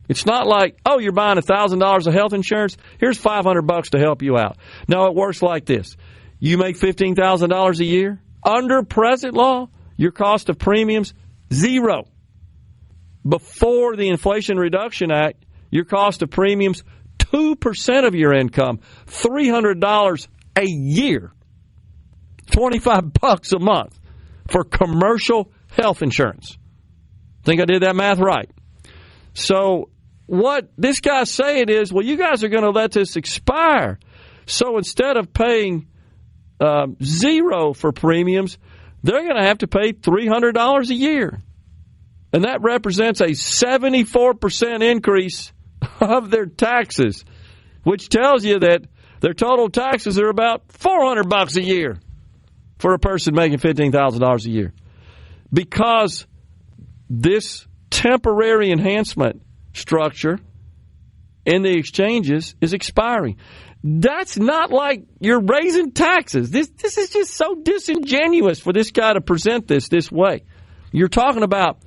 S3: It's not like, oh, you're buying $1,000 of health insurance, here's $500 to help you out. No, it works like this. You make $15,000 a year. Under present law, your cost of premiums, $0. Before the Inflation Reduction Act, your cost of premiums, 2% of your income, $300 a year, $25 a month for commercial health insurance. Think I did that math right? So what this guy's saying is, well, you guys are going to let this expire. So instead of paying $0 for premiums, they're going to have to pay $300 a year. And that represents a 74% increase of their taxes, which tells you that their total taxes are about $400 a year for a person making $15,000 a year. Because this temporary enhancement structure in the exchanges is expiring. That's not like you're raising taxes. This is just so disingenuous for this guy to present this way. You're talking about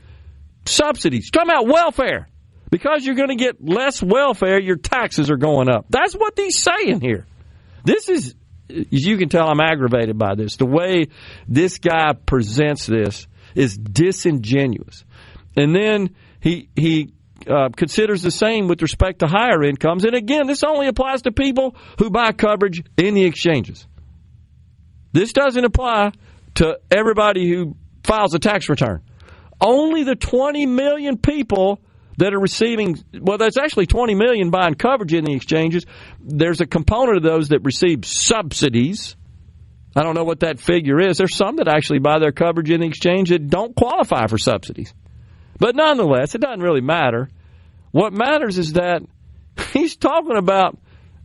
S3: subsidies. Talking about welfare. Because you're going to get less welfare, your taxes are going up. That's what he's saying here. This is, as you can tell, I'm aggravated by this. The way this guy presents this is disingenuous. And then he considers the same with respect to higher incomes. And again, this only applies to people who buy coverage in the exchanges. This doesn't apply to everybody who files a tax return. Only the 20 million people that are receiving, well, there's actually 20 million buying coverage in the exchanges. There's a component of those that receive subsidies. I don't know what that figure is. There's some that actually buy their coverage in the exchange that don't qualify for subsidies. But nonetheless, it doesn't really matter. What matters is that he's talking about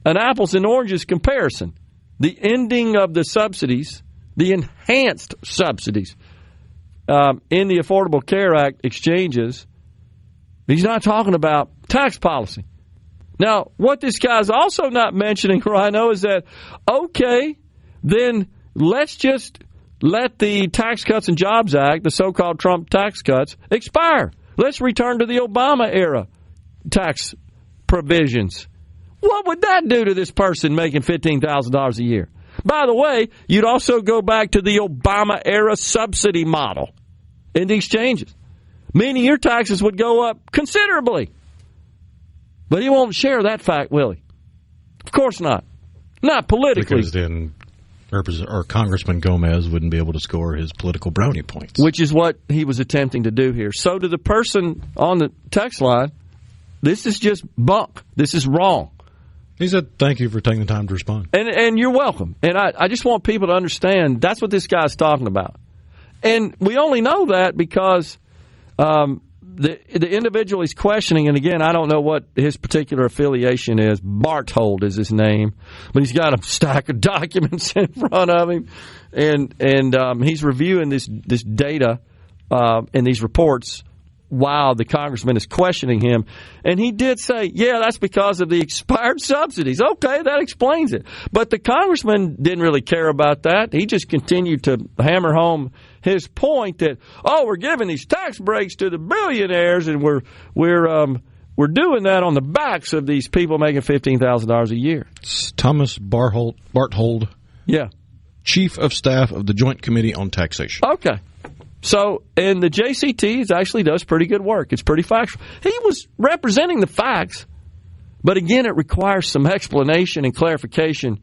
S3: an apples and oranges comparison. The ending of the subsidies, the enhanced subsidies in the Affordable Care Act exchanges. He's not talking about tax policy. Now, what this guy's also not mentioning, Rhino, is that, okay, then let's just let the Tax Cuts and Jobs Act, the so-called Trump tax cuts, expire. Let's return to the Obama-era tax provisions. What would that do to this person making $15,000 a year? By the way, you'd also go back to the Obama-era subsidy model in the exchanges, meaning your taxes would go up considerably. But he won't share that fact, will he? Of course not. Not politically.
S5: Because then Congressman Gomez wouldn't be able to score his political brownie points.
S3: Which is what he was attempting to do here. So to the person on the text line, this is just bunk. This is wrong.
S5: He said, thank you for taking the time to respond.
S3: And you're welcome. And I just want people to understand that's what this guy's talking about. And we only know that because the individual he's questioning, and again, I don't know what his particular affiliation is. Barthold is his name, but he's got a stack of documents in front of him, and he's reviewing this data and these reports while the congressman is questioning him. And he did say, yeah, that's because of the expired subsidies. Okay, that explains it. But the congressman didn't really care about that. He just continued to hammer home his point that, we're giving these tax breaks to the billionaires, and we're doing that on the backs of these people making $15,000 a year.
S5: It's Thomas Barthold.
S3: Yeah.
S5: Chief of Staff of the Joint Committee on Taxation.
S3: Okay. So, and the JCT actually does pretty good work. It's pretty factual. He was representing the facts, but again, it requires some explanation and clarification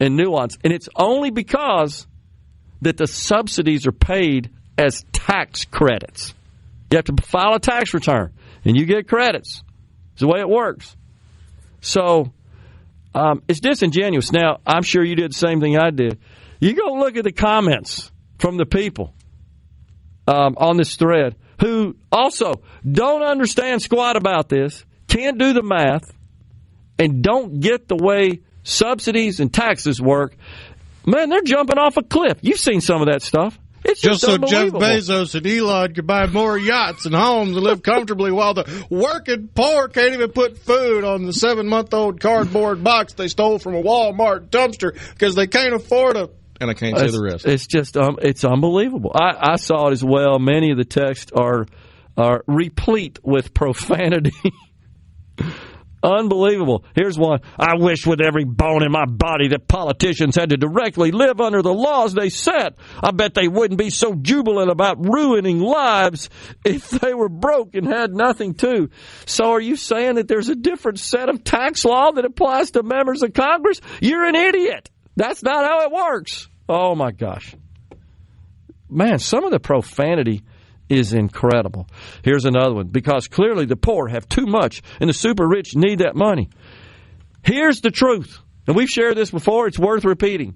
S3: and nuance. And it's only because that the subsidies are paid as tax credits. You have to file a tax return, and you get credits. It's the way it works. So, it's disingenuous. Now, I'm sure you did the same thing I did. You go look at the comments from the people on this thread who also don't understand squat about this, can't do the math, and don't get the way subsidies and taxes work. Man, they're jumping off a cliff. You've seen some of that stuff. It's just
S5: so Jeff
S3: unbelievable.
S5: Bezos and Elon could buy more yachts and homes and live comfortably while the working poor can't even put food on the 7-month-old cardboard box they stole from a Walmart dumpster because they can't afford a... And I can't say the rest.
S3: It's just, it's unbelievable. I saw it as well. Many of the texts are replete with profanity. Unbelievable. Here's one. I wish with every bone in my body that politicians had to directly live under the laws they set. I bet they wouldn't be so jubilant about ruining lives if they were broke and had nothing to. So are you saying that there's a different set of tax law that applies to members of Congress? You're an idiot. That's not how it works. Oh, my gosh. Man, some of the profanity is incredible. Here's another one. Because clearly the poor have too much and the super rich need that money. Here's the truth. And we've shared this before. It's worth repeating.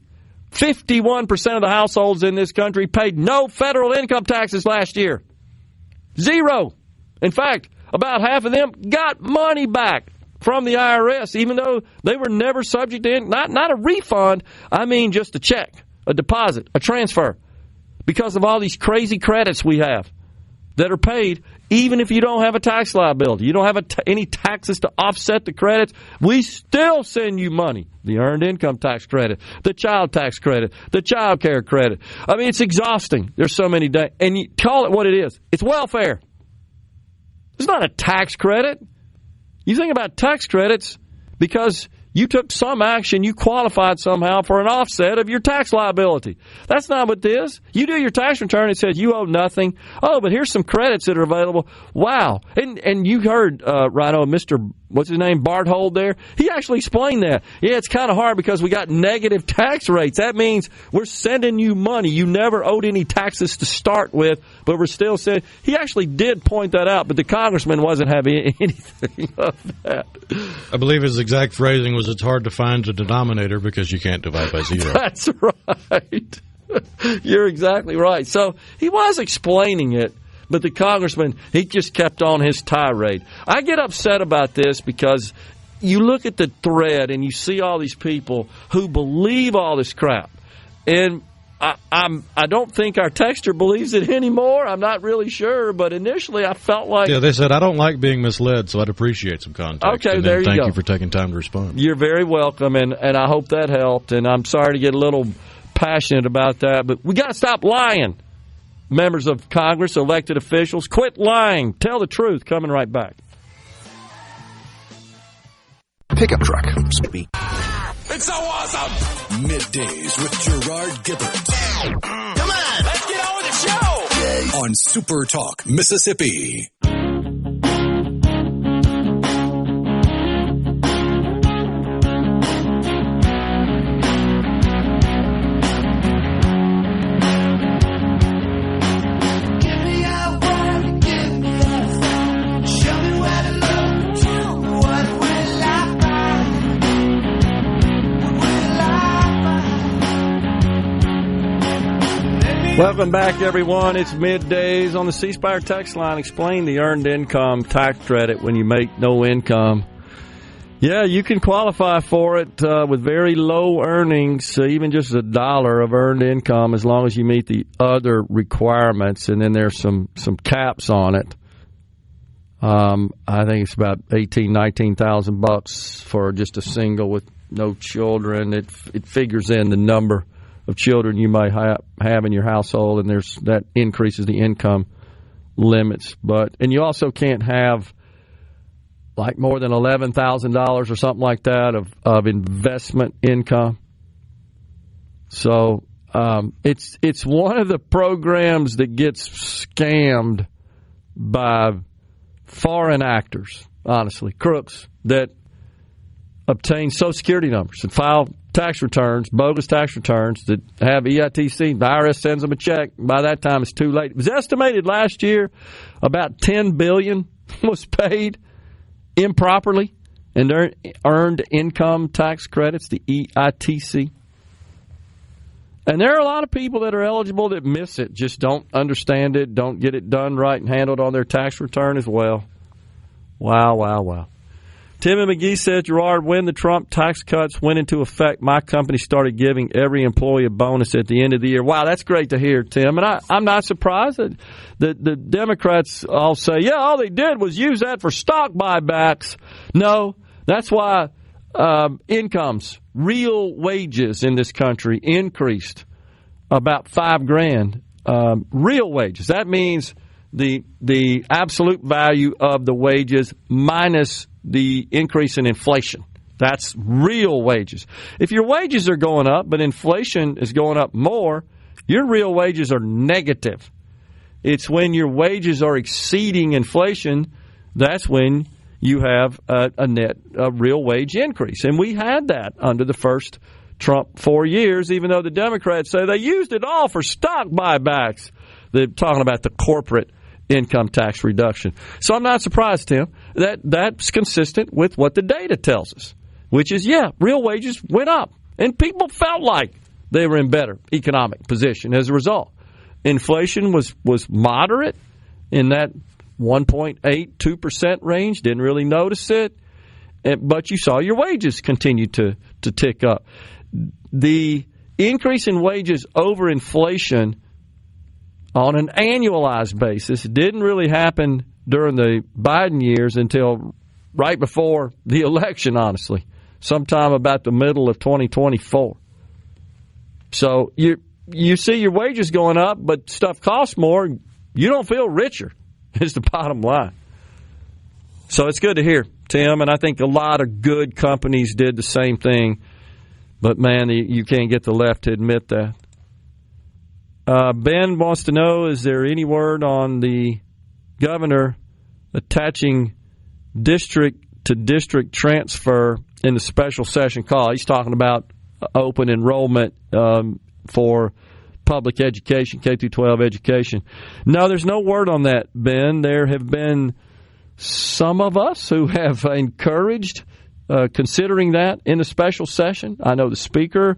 S3: 51% of the households in this country paid no federal income taxes last year. 0. In fact, about half of them got money back from the IRS, even though they were never subject to not a refund. I mean just a check, a deposit, a transfer, because of all these crazy credits we have that are paid even if you don't have a tax liability. You don't have any taxes to offset the credits. We still send you money. The earned income tax credit, the child tax credit, the child care credit. I mean, it's exhausting. There's so many days. And you call it what it is. It's welfare. It's not a tax credit. You think about tax credits because you took some action, you qualified somehow for an offset of your tax liability. That's not what this is. You do your tax return, it says you owe nothing. Oh, but here's some credits that are available. Wow. And you heard, Mr. What's his name, Barthold there? He actually explained that. Yeah, it's kind of hard because we got negative tax rates. That means we're sending you money. You never owed any taxes to start with, but we're still sending. He actually did point that out, but the congressman wasn't having anything of that.
S5: I believe his exact phrasing was, it's hard to find a denominator because you can't divide by 0.
S3: That's right. You're exactly right. So he was explaining it. But the congressman, he just kept on his tirade. I get upset about this because you look at the thread and you see all these people who believe all this crap. And I don't think our texter believes it anymore. I'm not really sure. But initially I felt like...
S5: Yeah, they said, I don't like being misled, so I'd appreciate some context.
S3: Okay, there you go.
S5: Thank you for taking time to respond.
S3: You're very welcome, and I hope that helped. And I'm sorry to get a little passionate about that. But we got to stop lying. Members of Congress, elected officials, quit lying. Tell the truth. Coming right back.
S1: Pickup truck.
S6: It's so awesome!
S1: Middays with Gerard Gibert.
S6: Come on, let's get on with the show!
S1: On SuperTalk Mississippi.
S8: Let me
S3: Welcome back, everyone. It's Middays on the C Spire text line. Explain the earned income tax credit when you make no income. Yeah, you can qualify for it with very low earnings, even just $1 of earned income, as long as you meet the other requirements. And then there's some caps on it. I think it's about $19,000 for just a single with no children. It figures in the number of children you might have in your household, and that increases the income limits. And you also can't have like more than $11,000 or something like that of investment income. So it's one of the programs that gets scammed by foreign actors, honestly, crooks that obtain Social Security numbers and file tax returns, bogus tax returns that have EITC. The IRS sends them a check. By that time, it's too late. It was estimated last year about $10 billion was paid improperly and earned income tax credits, the EITC. And there are a lot of people that are eligible that miss it, just don't understand it, don't get it done right and handled on their tax return as well. Wow. Tim and McGee says, Gerard, when the Trump tax cuts went into effect, my company started giving every employee a bonus at the end of the year. Wow, that's great to hear, Tim. And I'm not surprised that the Democrats all say, yeah, all they did was use that for stock buybacks. No, that's why incomes, real wages in this country increased about $5,000. Real wages. That means the absolute value of the wages minus the increase in inflation. That's real wages. If your wages are going up, but inflation is going up more, your real wages are negative. It's when your wages are exceeding inflation, that's when you have a real wage increase. And we had that under the first Trump 4 years, even though the Democrats say they used it all for stock buybacks. They're talking about the corporate income tax reduction. So I'm not surprised, Tim, that's consistent with what the data tells us, which is, yeah, real wages went up, and people felt like they were in better economic position as a result. Inflation was moderate in that 1.82% range, didn't really notice it, but you saw your wages continue to tick up. The increase in wages over inflation on an annualized basis didn't really happen during the Biden years until right before the election, honestly, sometime about the middle of 2024. So you see your wages going up, but stuff costs more. You don't feel richer, is the bottom line. So it's good to hear, Tim, and I think a lot of good companies did the same thing. But, man, you can't get the left to admit that. Ben wants to know, is there any word on the governor attaching district-to-district transfer in the special session call? He's talking about open enrollment for public education, K-12 education. No, there's no word on that, Ben. There have been some of us who have encouraged considering that in the special session. I know the speaker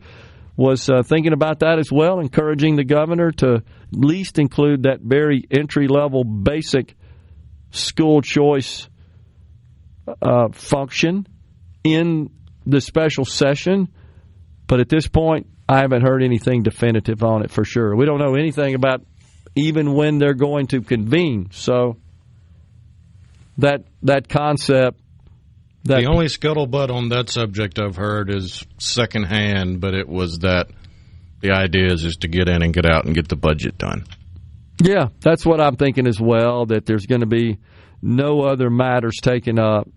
S3: was thinking about that as well, encouraging the governor to at least include that very entry-level basic school choice function in the special session. But at this point, I haven't heard anything definitive on it for sure. We don't know anything about even when they're going to convene. So that concept...
S5: The only scuttlebutt on that subject I've heard is secondhand, but it was that the idea is just to get in and get out and get the budget done.
S3: Yeah, that's what I'm thinking as well, that there's going to be no other matters taken up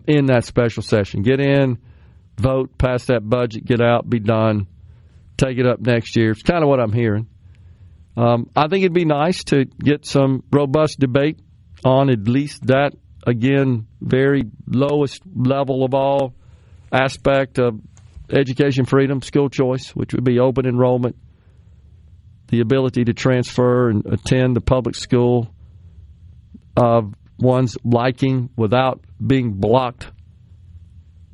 S3: in that special session. Get in, vote, pass that budget, get out, be done, take it up next year. It's kind of what I'm hearing. I think it'd be nice to get some robust debate on at least that, again, very lowest level of all aspect of education freedom, school choice, which would be open enrollment, the ability to transfer and attend the public school of one's liking without being blocked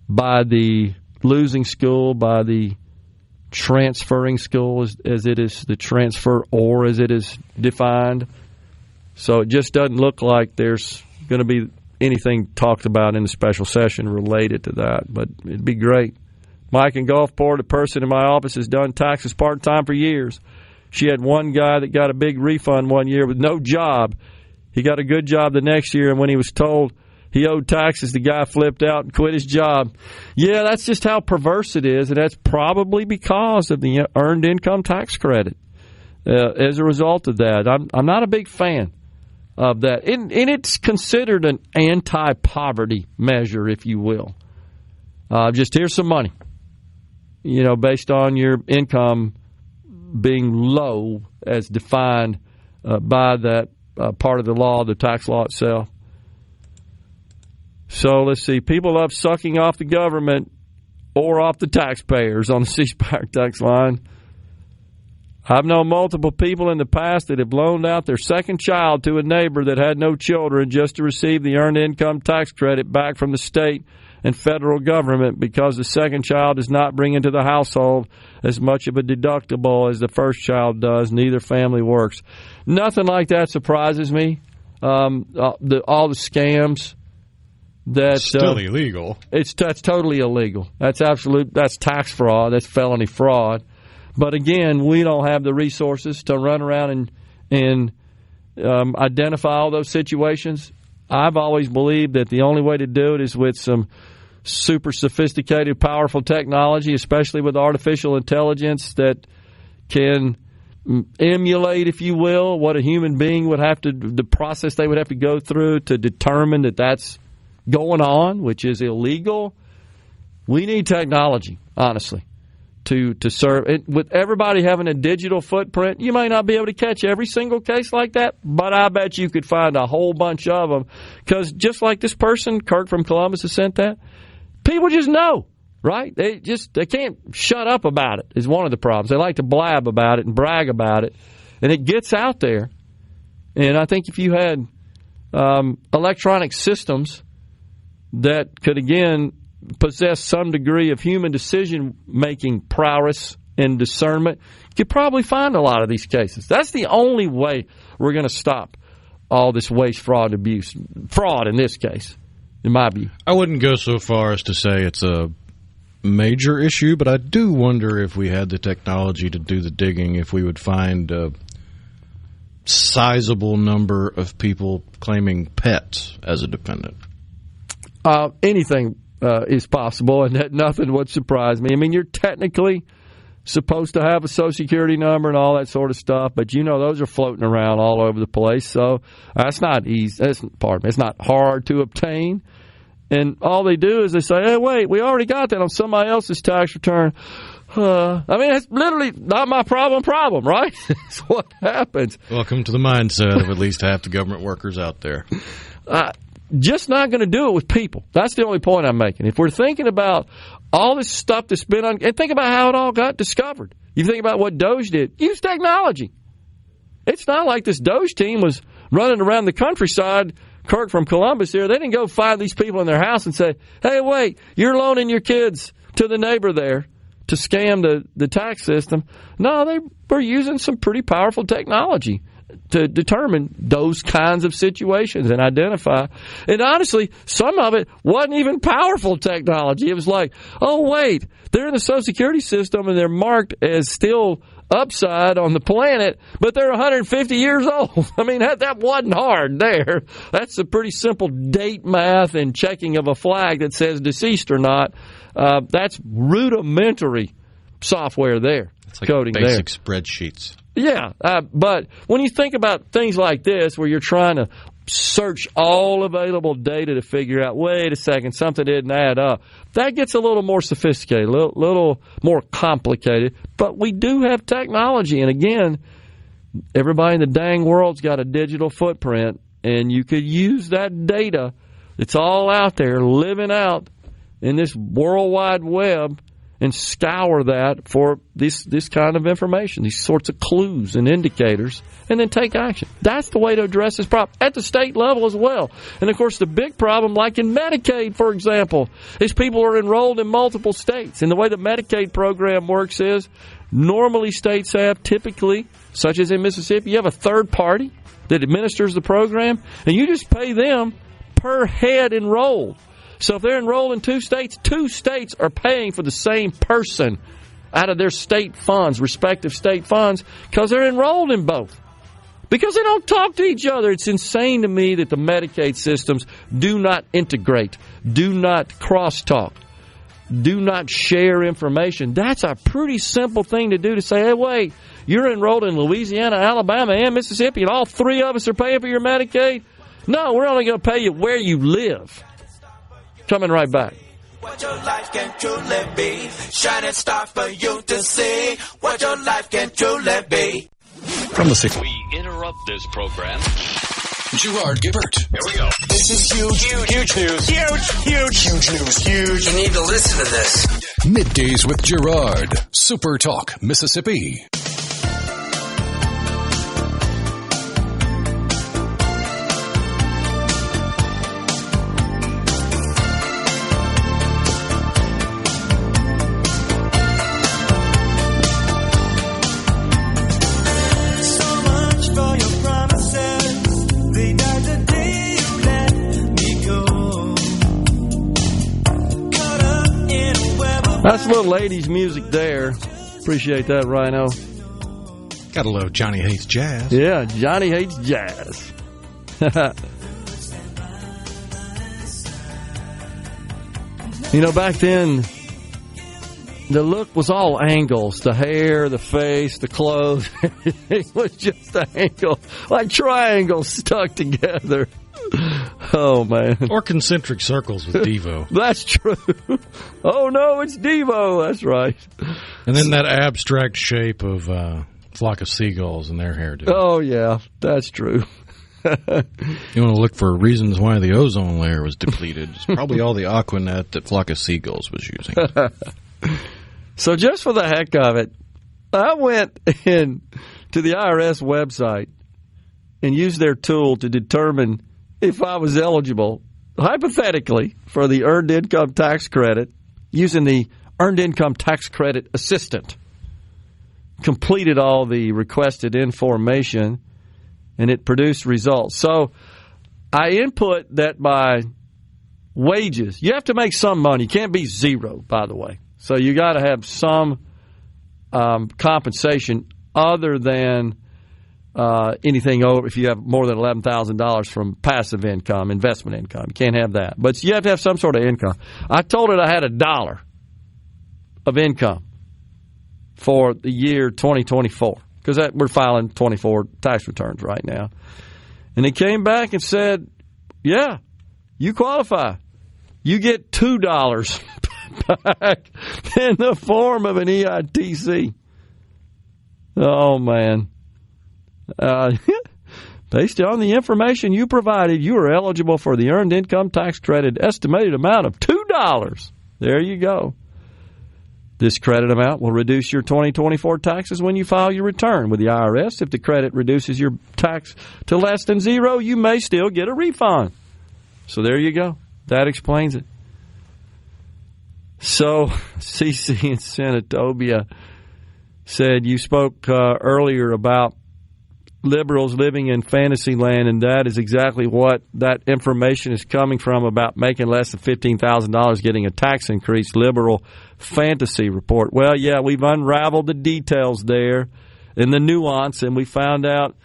S3: by the losing school, by the transferring school as it is the transfer or as it is defined. So it just doesn't look like there's going to be anything talked about in the special session related to that. But it'd be great. Mike in Gulfport, a person in my office, has done taxes part-time for years. She had one guy that got a big refund one year with no job. He got a good job the next year, and when he was told he owed taxes, the guy flipped out and quit his job. Yeah, that's just how perverse it is, and that's probably because of the earned income tax credit. As a result of that, I'm not a big fan of that. And it's considered an anti-poverty measure, if you will. Just here's some money, based on your income being low as defined by that part of the law, the tax law itself. So let's see. People love sucking off the government or off the taxpayers on the ceasefire tax line. I've known multiple people in the past that have loaned out their second child to a neighbor that had no children just to receive the earned income tax credit back from the state and federal government because the second child does not bring into the household as much of a deductible as the first child does. Neither family works. Nothing like that surprises me. All the scams. That's
S5: still illegal.
S3: That's totally illegal. That's tax fraud. That's felony fraud. But again, we don't have the resources to run around and identify all those situations. I've always believed that the only way to do it is with some super sophisticated, powerful technology, especially with artificial intelligence that can emulate, if you will, what a human being would have to, the process they would have to go through to determine that that's going on, which is illegal. We need technology, honestly, to serve. With everybody having a digital footprint, you may not be able to catch every single case like that, but I bet you could find a whole bunch of them. Because just like this person, Kirk from Columbus, has sent that, people just know, right? They can't shut up about it is one of the problems. They like to blab about it and brag about it, and it gets out there. And I think if you had electronic systems that could, again, possess some degree of human decision-making prowess and discernment, you could probably find a lot of these cases. That's the only way we're going to stop all this waste, fraud, abuse. Fraud in this case, in my view.
S5: I wouldn't go so far as to say it's a major issue, but I do wonder if we had the technology to do the digging, if we would find a sizable number of people claiming pets as a dependent.
S3: Anything is possible, and that nothing would surprise me. I mean, you're technically supposed to have a Social Security number and all that sort of stuff, but those are floating around all over the place, so that's not easy. It's not hard to obtain. And all they do is they say, hey, wait, we already got that on somebody else's tax return. I mean, it's literally not my problem, right? That's what happens.
S5: Welcome to the mindset of at least half the government workers out there.
S3: Just not going to do it with people. That's the only point I'm making. If we're thinking about all this stuff that's been on, and think about how it all got discovered. You think about what Doge did. Use technology. It's not like this Doge team was running around the countryside. Kirk from Columbus here, they didn't go find these people in their house and say, hey, wait, you're loaning your kids to the neighbor there to scam the tax system. No, they were using some pretty powerful technology to determine those kinds of situations and identify. And honestly, some of it wasn't even powerful technology. It was like, oh, wait, they're in the Social Security system and they're marked as still upside on the planet, but they're 150 years old. I mean, that wasn't hard there. That's a pretty simple date math and checking of a flag that says deceased or not. That's rudimentary software there.
S5: It's like coding basic there. Spreadsheets.
S3: Yeah, but when you think about things like this where you're trying to search all available data to figure out, wait a second, something didn't add up, that gets a little more sophisticated, a little more complicated. But we do have technology, and again, everybody in the dang world's got a digital footprint, and you could use that data. It's all out there, living out in this World Wide Web, and scour that for this kind of information, these sorts of clues and indicators, and then take action. That's the way to address this problem at the state level as well. And, of course, the big problem, like in Medicaid, for example, is people are enrolled in multiple states. And the way the Medicaid program works is normally states have typically, such as in Mississippi, you have a third party that administers the program, and you just pay them per head enrolled. So if they're enrolled in two states are paying for the same person out of their state funds, respective state funds, because they're enrolled in both. Because they don't talk to each other. It's insane to me that the Medicaid systems do not integrate, do not crosstalk, do not share information. That's a pretty simple thing to do, to say, hey, wait, you're enrolled in Louisiana, Alabama, and Mississippi, and all three of us are paying for your Medicaid? No, we're only going to pay you where you live. Coming right back.
S11: What your life can truly be. Shining star for you to see. What your life can truly be.
S1: From the six.
S15: We interrupt this program.
S1: Gerard Gibert.
S15: Here we go.
S6: This is huge news. Huge news. Huge. You need to listen to this.
S1: Middays with Gerard. SuperTalk Mississippi.
S3: That's a little ladies' music there. Appreciate that, Rhino.
S5: Gotta love Johnny Hates Jazz.
S3: Yeah, Johnny Hates Jazz. You know, back then, the look was all angles. The hair, the face, the clothes. It was just an angle, like triangles stuck together. Oh, man.
S5: Or concentric circles with Devo.
S3: That's true. Oh, no, it's Devo. That's right.
S5: And then that abstract shape of flock of seagulls in their hairdo.
S3: Oh, yeah, that's true.
S5: You want to look for reasons why the ozone layer was depleted. It's probably all the Aquanet that Flock of Seagulls was using.
S3: So just for the heck of it, I went in to the IRS website and used their tool to determine if I was eligible, hypothetically, for the Earned Income Tax Credit using the Earned Income Tax Credit Assistant. Completed all the requested information, and it produced results. So I input that my wages, you have to make some money. You can't be zero, by the way. So you got to have some compensation other than anything over, if you have more than $11,000 from passive income, investment income. You can't have that. But you have to have some sort of income. I told it I had $1 of income for the year 2024, because we're filing 24 tax returns right now. And it came back and said, yeah, you qualify. You get $2 back in the form of an EITC. Oh, man. Based on the information you provided, you are eligible for the Earned Income Tax Credit estimated amount of $2. There you go. This credit amount will reduce your 2024 taxes when you file your return with the IRS. If the credit reduces your tax to less than zero, you may still get a refund. So there you go. That explains it. So CC in Senatobia said you spoke earlier about liberals living in fantasy land, and that is exactly what that information is coming from about making less than $15,000 getting a tax increase. Liberal fantasy report. Well, yeah, we've unraveled the details there and the nuance, and we found out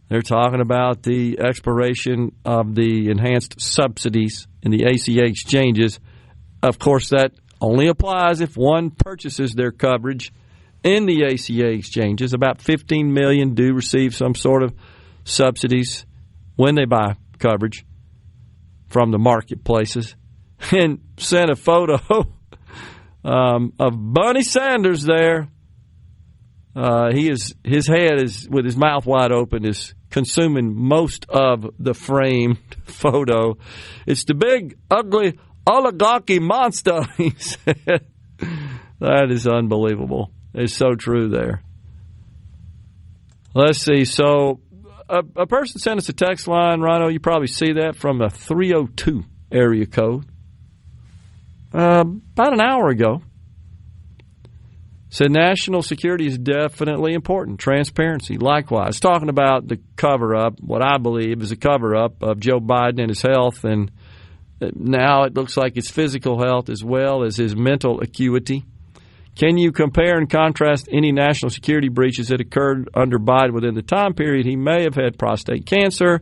S3: they're talking about the expiration of the enhanced subsidies in the ACA exchanges. Of course, that only applies if one purchases their coverage in the ACA exchanges. About 15 million do receive some sort of subsidies when they buy coverage from the marketplaces. And sent a photo of Bernie Sanders there. His head is, with his mouth wide open, is consuming most of the framed photo. It's the big, ugly oligarchy monster, he said. That is unbelievable. It's so true there. Let's see. So a person sent us a text line, Rhino. You probably see that from a 302 area code. About an hour ago. Said national security is definitely important. Transparency, likewise. Talking about the cover-up, what I believe is a cover-up of Joe Biden and his health, and now it looks like his physical health as well as his mental acuity. Can you compare and contrast any national security breaches that occurred under Biden within the time period he may have had prostate cancer,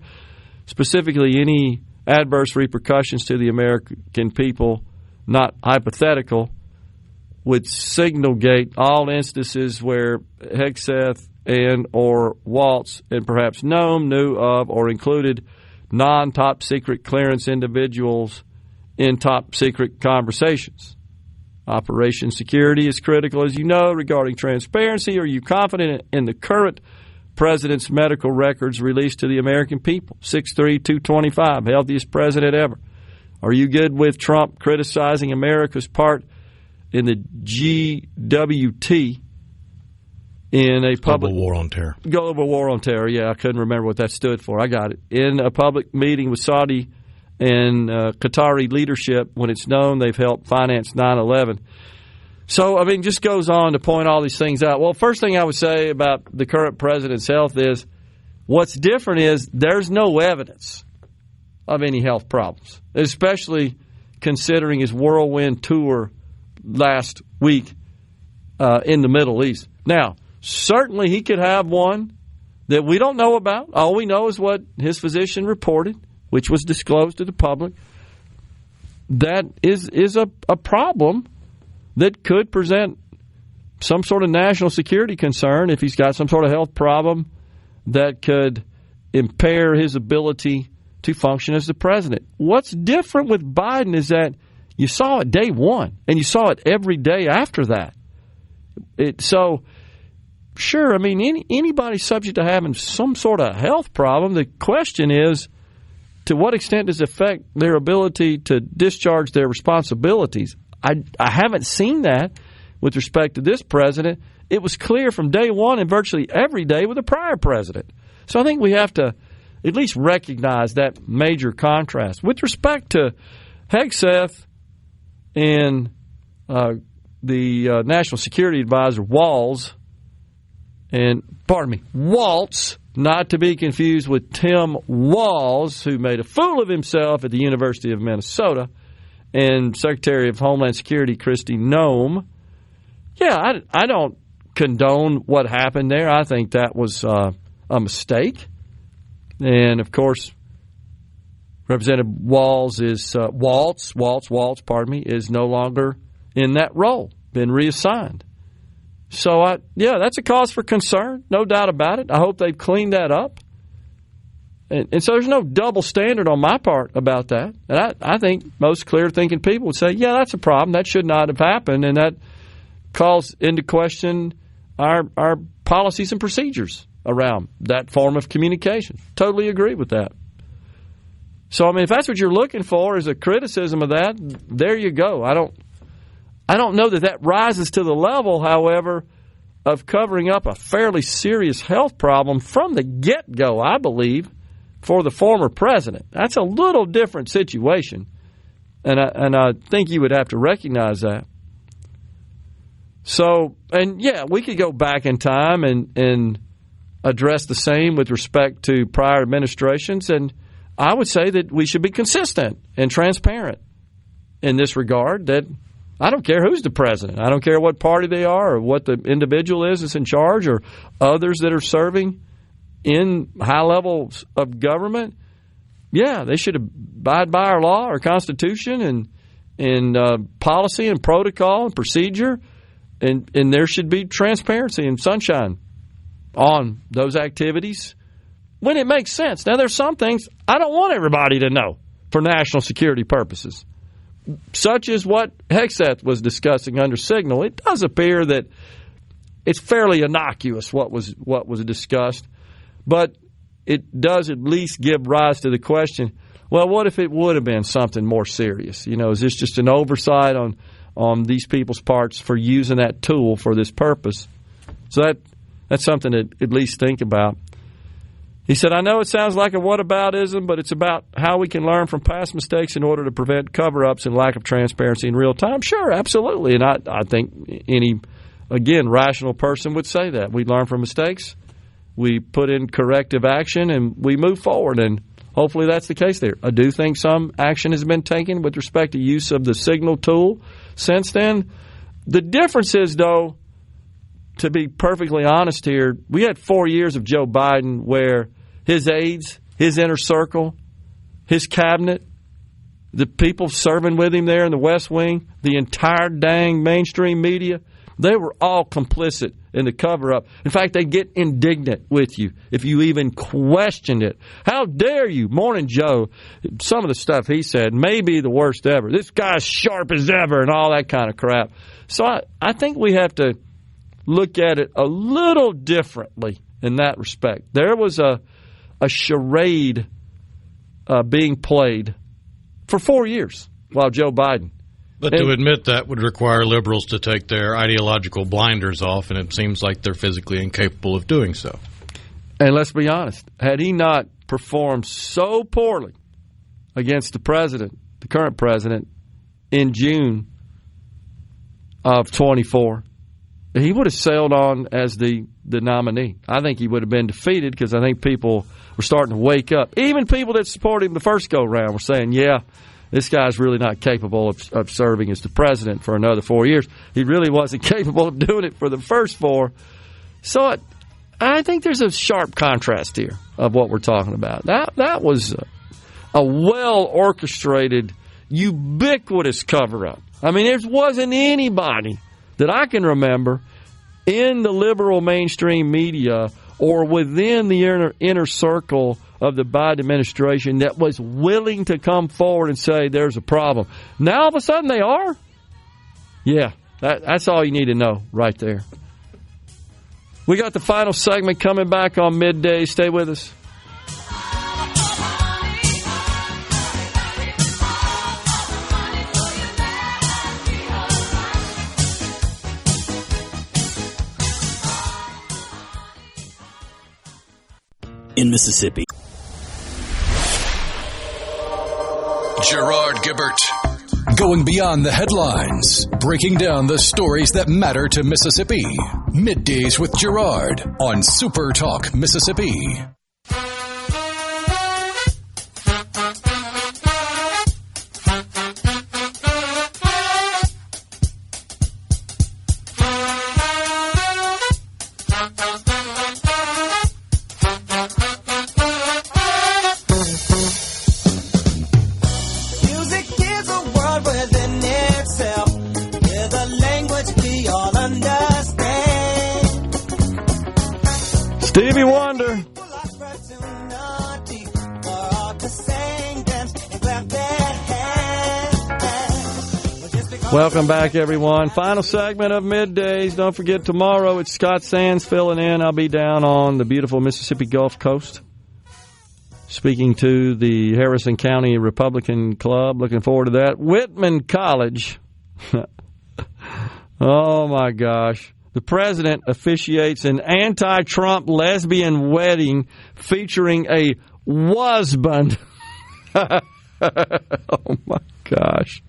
S3: specifically any adverse repercussions to the American people, not hypothetical, would signal-gate all instances where Hegseth and or Waltz and perhaps Noam knew of or included non-top-secret clearance individuals in top-secret conversations. Operation security is critical, as you know, regarding transparency. Are you confident in the current president's medical records released to the American people? 6'3", 225, healthiest president ever. Are you good with Trump criticizing America's part in the GWT in a public...
S5: Global War on Terror.
S3: Global War on Terror, yeah. I couldn't remember what that stood for. I got it. In a public meeting with Saudi and Qatari leadership when it's known they've helped finance 9/11. So, I mean, just goes on to point all these things out. Well, first thing I would say about the current president's health is what's different is there's no evidence of any health problems, especially considering his whirlwind tour last week in the Middle East. Now, certainly he could have one that we don't know about. All we know is what his physician reported, which was disclosed to the public. That is a problem that could present some sort of national security concern if he's got some sort of health problem that could impair his ability to function as the president. What's different with Biden is that you saw it day one, and you saw it every day after that. So, sure, I mean, anybody subject to having some sort of health problem, the question is, to what extent does it affect their ability to discharge their responsibilities? I haven't seen that with respect to this president. It was clear from day one and virtually every day with the prior president. So I think we have to at least recognize that major contrast. With respect to Hegseth and the National Security Advisor Waltz, not to be confused with Tim Walz, who made a fool of himself at the University of Minnesota, and Secretary of Homeland Security Kristi Noem. Yeah, I don't condone what happened there. I think that was a mistake. And, of course, Representative Waltz is no longer in that role, been reassigned. So, that's a cause for concern, no doubt about it. I hope they've cleaned that up. And so there's no double standard on my part about that. And I think most clear-thinking people would say, yeah, that's a problem. That should not have happened, and that calls into question our policies and procedures around that form of communication. Totally agree with that. So, I mean, if that's what you're looking for is a criticism of that, there you go. I don't know that rises to the level, however, of covering up a fairly serious health problem from the get-go, I believe, for the former president. That's a little different situation, and I think you would have to recognize that. So, and yeah, we could go back in time and address the same with respect to prior administrations, and I would say that we should be consistent and transparent in this regard, that I don't care who's the president. I don't care what party they are or what the individual is that's in charge or others that are serving in high levels of government. Yeah, they should abide by our law, our Constitution, and policy and protocol and procedure, and there should be transparency and sunshine on those activities when it makes sense. Now, there's some things I don't want everybody to know for national security purposes, such as what Hegseth was discussing under Signal. It does appear that it's fairly innocuous what was discussed, but it does at least give rise to the question, well, what if it would have been something more serious? You know, is this just an oversight on on these people's parts for using that tool for this purpose. So that's something to at least think about. He said, I know it sounds like a whataboutism, but it's about how we can learn from past mistakes in order to prevent cover-ups and lack of transparency in real time. Sure, absolutely. And I think any, again, rational person would say that. We learn from mistakes, we put in corrective action, and we move forward. And hopefully that's the case there. I do think some action has been taken with respect to use of the signal tool since then. The difference is, though, to be perfectly honest here, we had 4 years of Joe Biden where his aides, his inner circle, his cabinet, the people serving with him there in the West Wing, the entire dang mainstream media, they were all complicit in the cover-up. In fact, they'd get indignant with you if you even questioned it. How dare you? Morning Joe, some of the stuff he said may be the worst ever. This guy's sharp as ever and all that kind of crap. So I think we have to look at it a little differently in that respect. There was a charade being played for 4 years while Joe Biden.
S5: But to admit that would require liberals to take their ideological blinders off, and it seems like they're physically incapable of doing so.
S3: And let's be honest, had he not performed so poorly against the president, the current president, in June of 24, he would have sailed on as the nominee. I think he would have been defeated because I think people were starting to wake up. Even people that supported him the first go-round were saying, yeah, this guy's really not capable of serving as the president for another 4 years. He really wasn't capable of doing it for the first 4. So I think there's a sharp contrast here of what we're talking about. That was a well-orchestrated, ubiquitous cover-up. I mean, there wasn't anybody that I can remember in the liberal mainstream media or within the inner circle of the Biden administration that was willing to come forward and say there's a problem. Now all of a sudden they are? Yeah, that's all you need to know right there. We got the final segment coming back on Midday. Stay with us.
S1: In Mississippi. Gerard Gibert. Going beyond the headlines, breaking down the stories that matter to Mississippi. Middays with Gerard on SuperTalk Mississippi.
S3: Stevie Wonder. Welcome back, everyone. Final segment of Middays. Don't forget, tomorrow it's Scott Sands filling in. I'll be down on the beautiful Mississippi Gulf Coast speaking to the Harrison County Republican Club. Looking forward to that. Whitman College. Oh, my gosh. The president officiates an anti-Trump lesbian wedding featuring a husband. Oh, my gosh.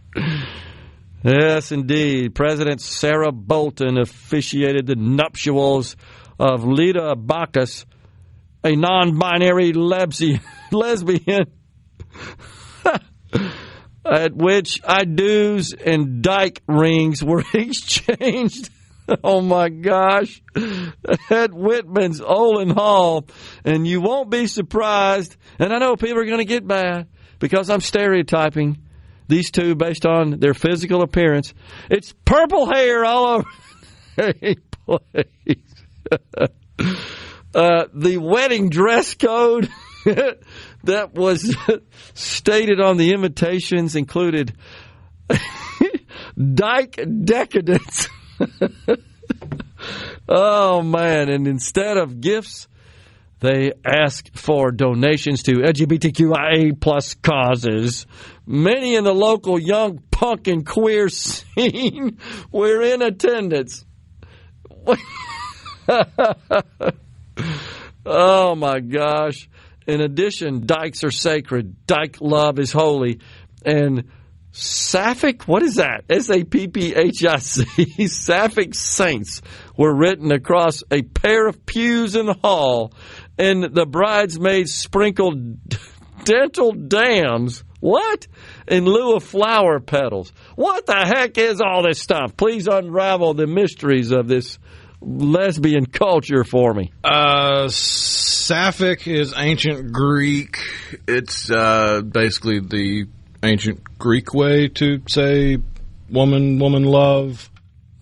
S3: Yes, indeed. President Sarah Bolton officiated the nuptials of Lita Bacchus, a non-binary lesbian, at which I-do's and dyke rings were exchanged. Oh, my gosh. At Whitman's Olin Hall. And you won't be surprised, and I know people are going to get mad because I'm stereotyping these two based on their physical appearance. It's purple hair all over the place. The wedding dress code that was stated on the invitations included dyke decadence. Oh, man. And instead of gifts They ask for donations to LGBTQIA plus causes. Many in the local young punk and queer scene were in attendance. Oh, my gosh. In addition, dykes are sacred. Dyke love is holy. And Sapphic, what is that? S-A-P-P-H-I-C. Sapphic saints were written across a pair of pews in the hall, and the bridesmaids sprinkled dental dams. What? In lieu of flower petals. What the heck is all this stuff? Please unravel the mysteries of this lesbian culture for me.
S5: Sapphic is ancient Greek. It's basically the ancient Greek way to say woman love.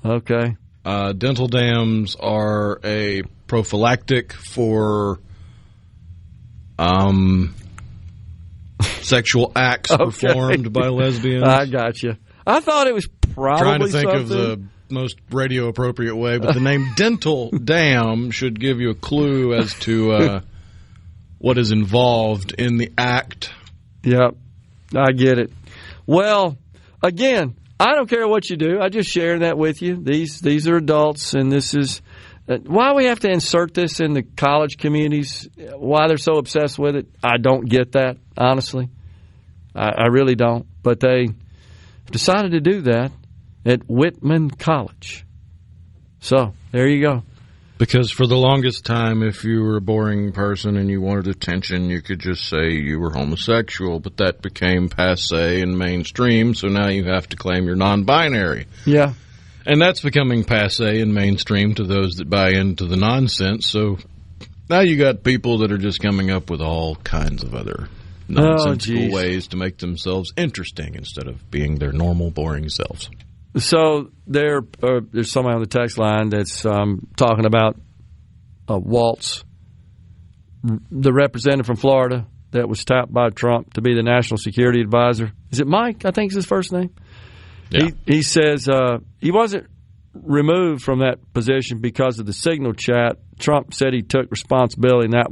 S3: Okay.
S5: Dental dams are a prophylactic for sexual acts performed by lesbians.
S3: I got you. I thought it was probably
S5: trying to think
S3: something.
S5: of the most radio appropriate way, but the name dental dam should give you a clue as to what is involved in the act.
S3: Yep. I get it. Well, again, I don't care what you do. I just share that with you. These are adults, and this is why we have to insert this in the college communities, why they're so obsessed with it. I don't get that, honestly. I really don't. But they decided to do that at Whitman College. So, there you go.
S5: Because for the longest time, if you were a boring person and you wanted attention, you could just say you were homosexual, but that became passé and mainstream, so now you have to claim you're non-binary.
S3: Yeah.
S5: And that's becoming passé and mainstream to those that buy into the nonsense, so now you got people that are just coming up with all kinds of other nonsensical ways to make themselves interesting instead of being their normal, boring selves.
S3: So there's somebody on the text line that's talking about Waltz, the representative from Florida that was tapped by Trump to be the national security advisor. Is it Mike? I think is his first name. Yeah. He says he wasn't removed from that position because of the signal chat. Trump said he took responsibility, and that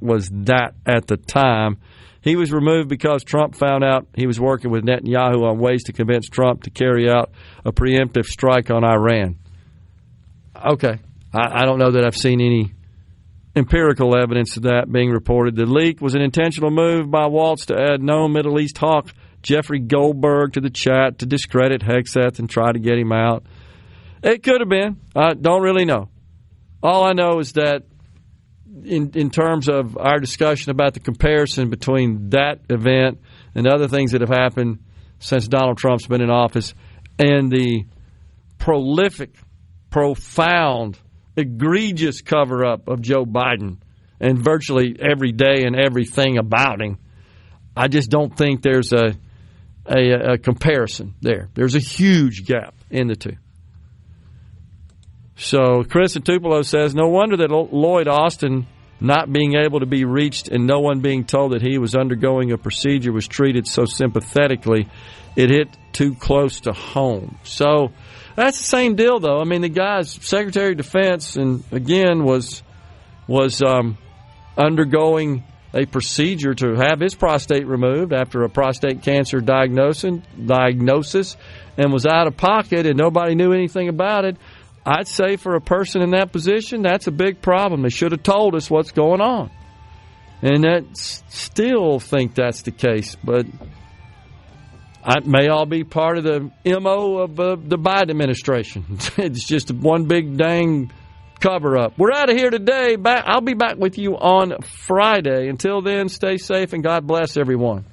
S3: was that at the time. He was removed because Trump found out he was working with Netanyahu on ways to convince Trump to carry out a preemptive strike on Iran. Okay. I don't know that I've seen any empirical evidence of that being reported. The leak was an intentional move by Waltz to add known Middle East hawk Jeffrey Goldberg to the chat to discredit Hegseth and try to get him out. It could have been. I don't really know. All I know is that in terms of our discussion about the comparison between that event and other things that have happened since Donald Trump's been in office and the prolific, profound, egregious cover-up of Joe Biden and virtually every day and everything about him, I just don't think there's a comparison there. There's a huge gap in the two. So Chris in Tupelo says, no wonder that Lloyd Austin not being able to be reached and no one being told that he was undergoing a procedure was treated so sympathetically. It hit too close to home. So that's the same deal, though. I mean, the guy's Secretary of Defense and, again, was undergoing a procedure to have his prostate removed after a prostate cancer diagnosis and was out of pocket and nobody knew anything about it. I'd say for a person in that position, that's a big problem. They should have told us what's going on. And I still think that's the case. But it may all be part of the MO of the Biden administration. It's just one big dang cover-up. We're out of here today. I'll be back with you on Friday. Until then, stay safe and God bless everyone.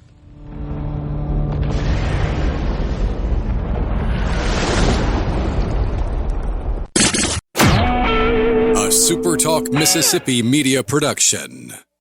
S1: SuperTalk Mississippi media production.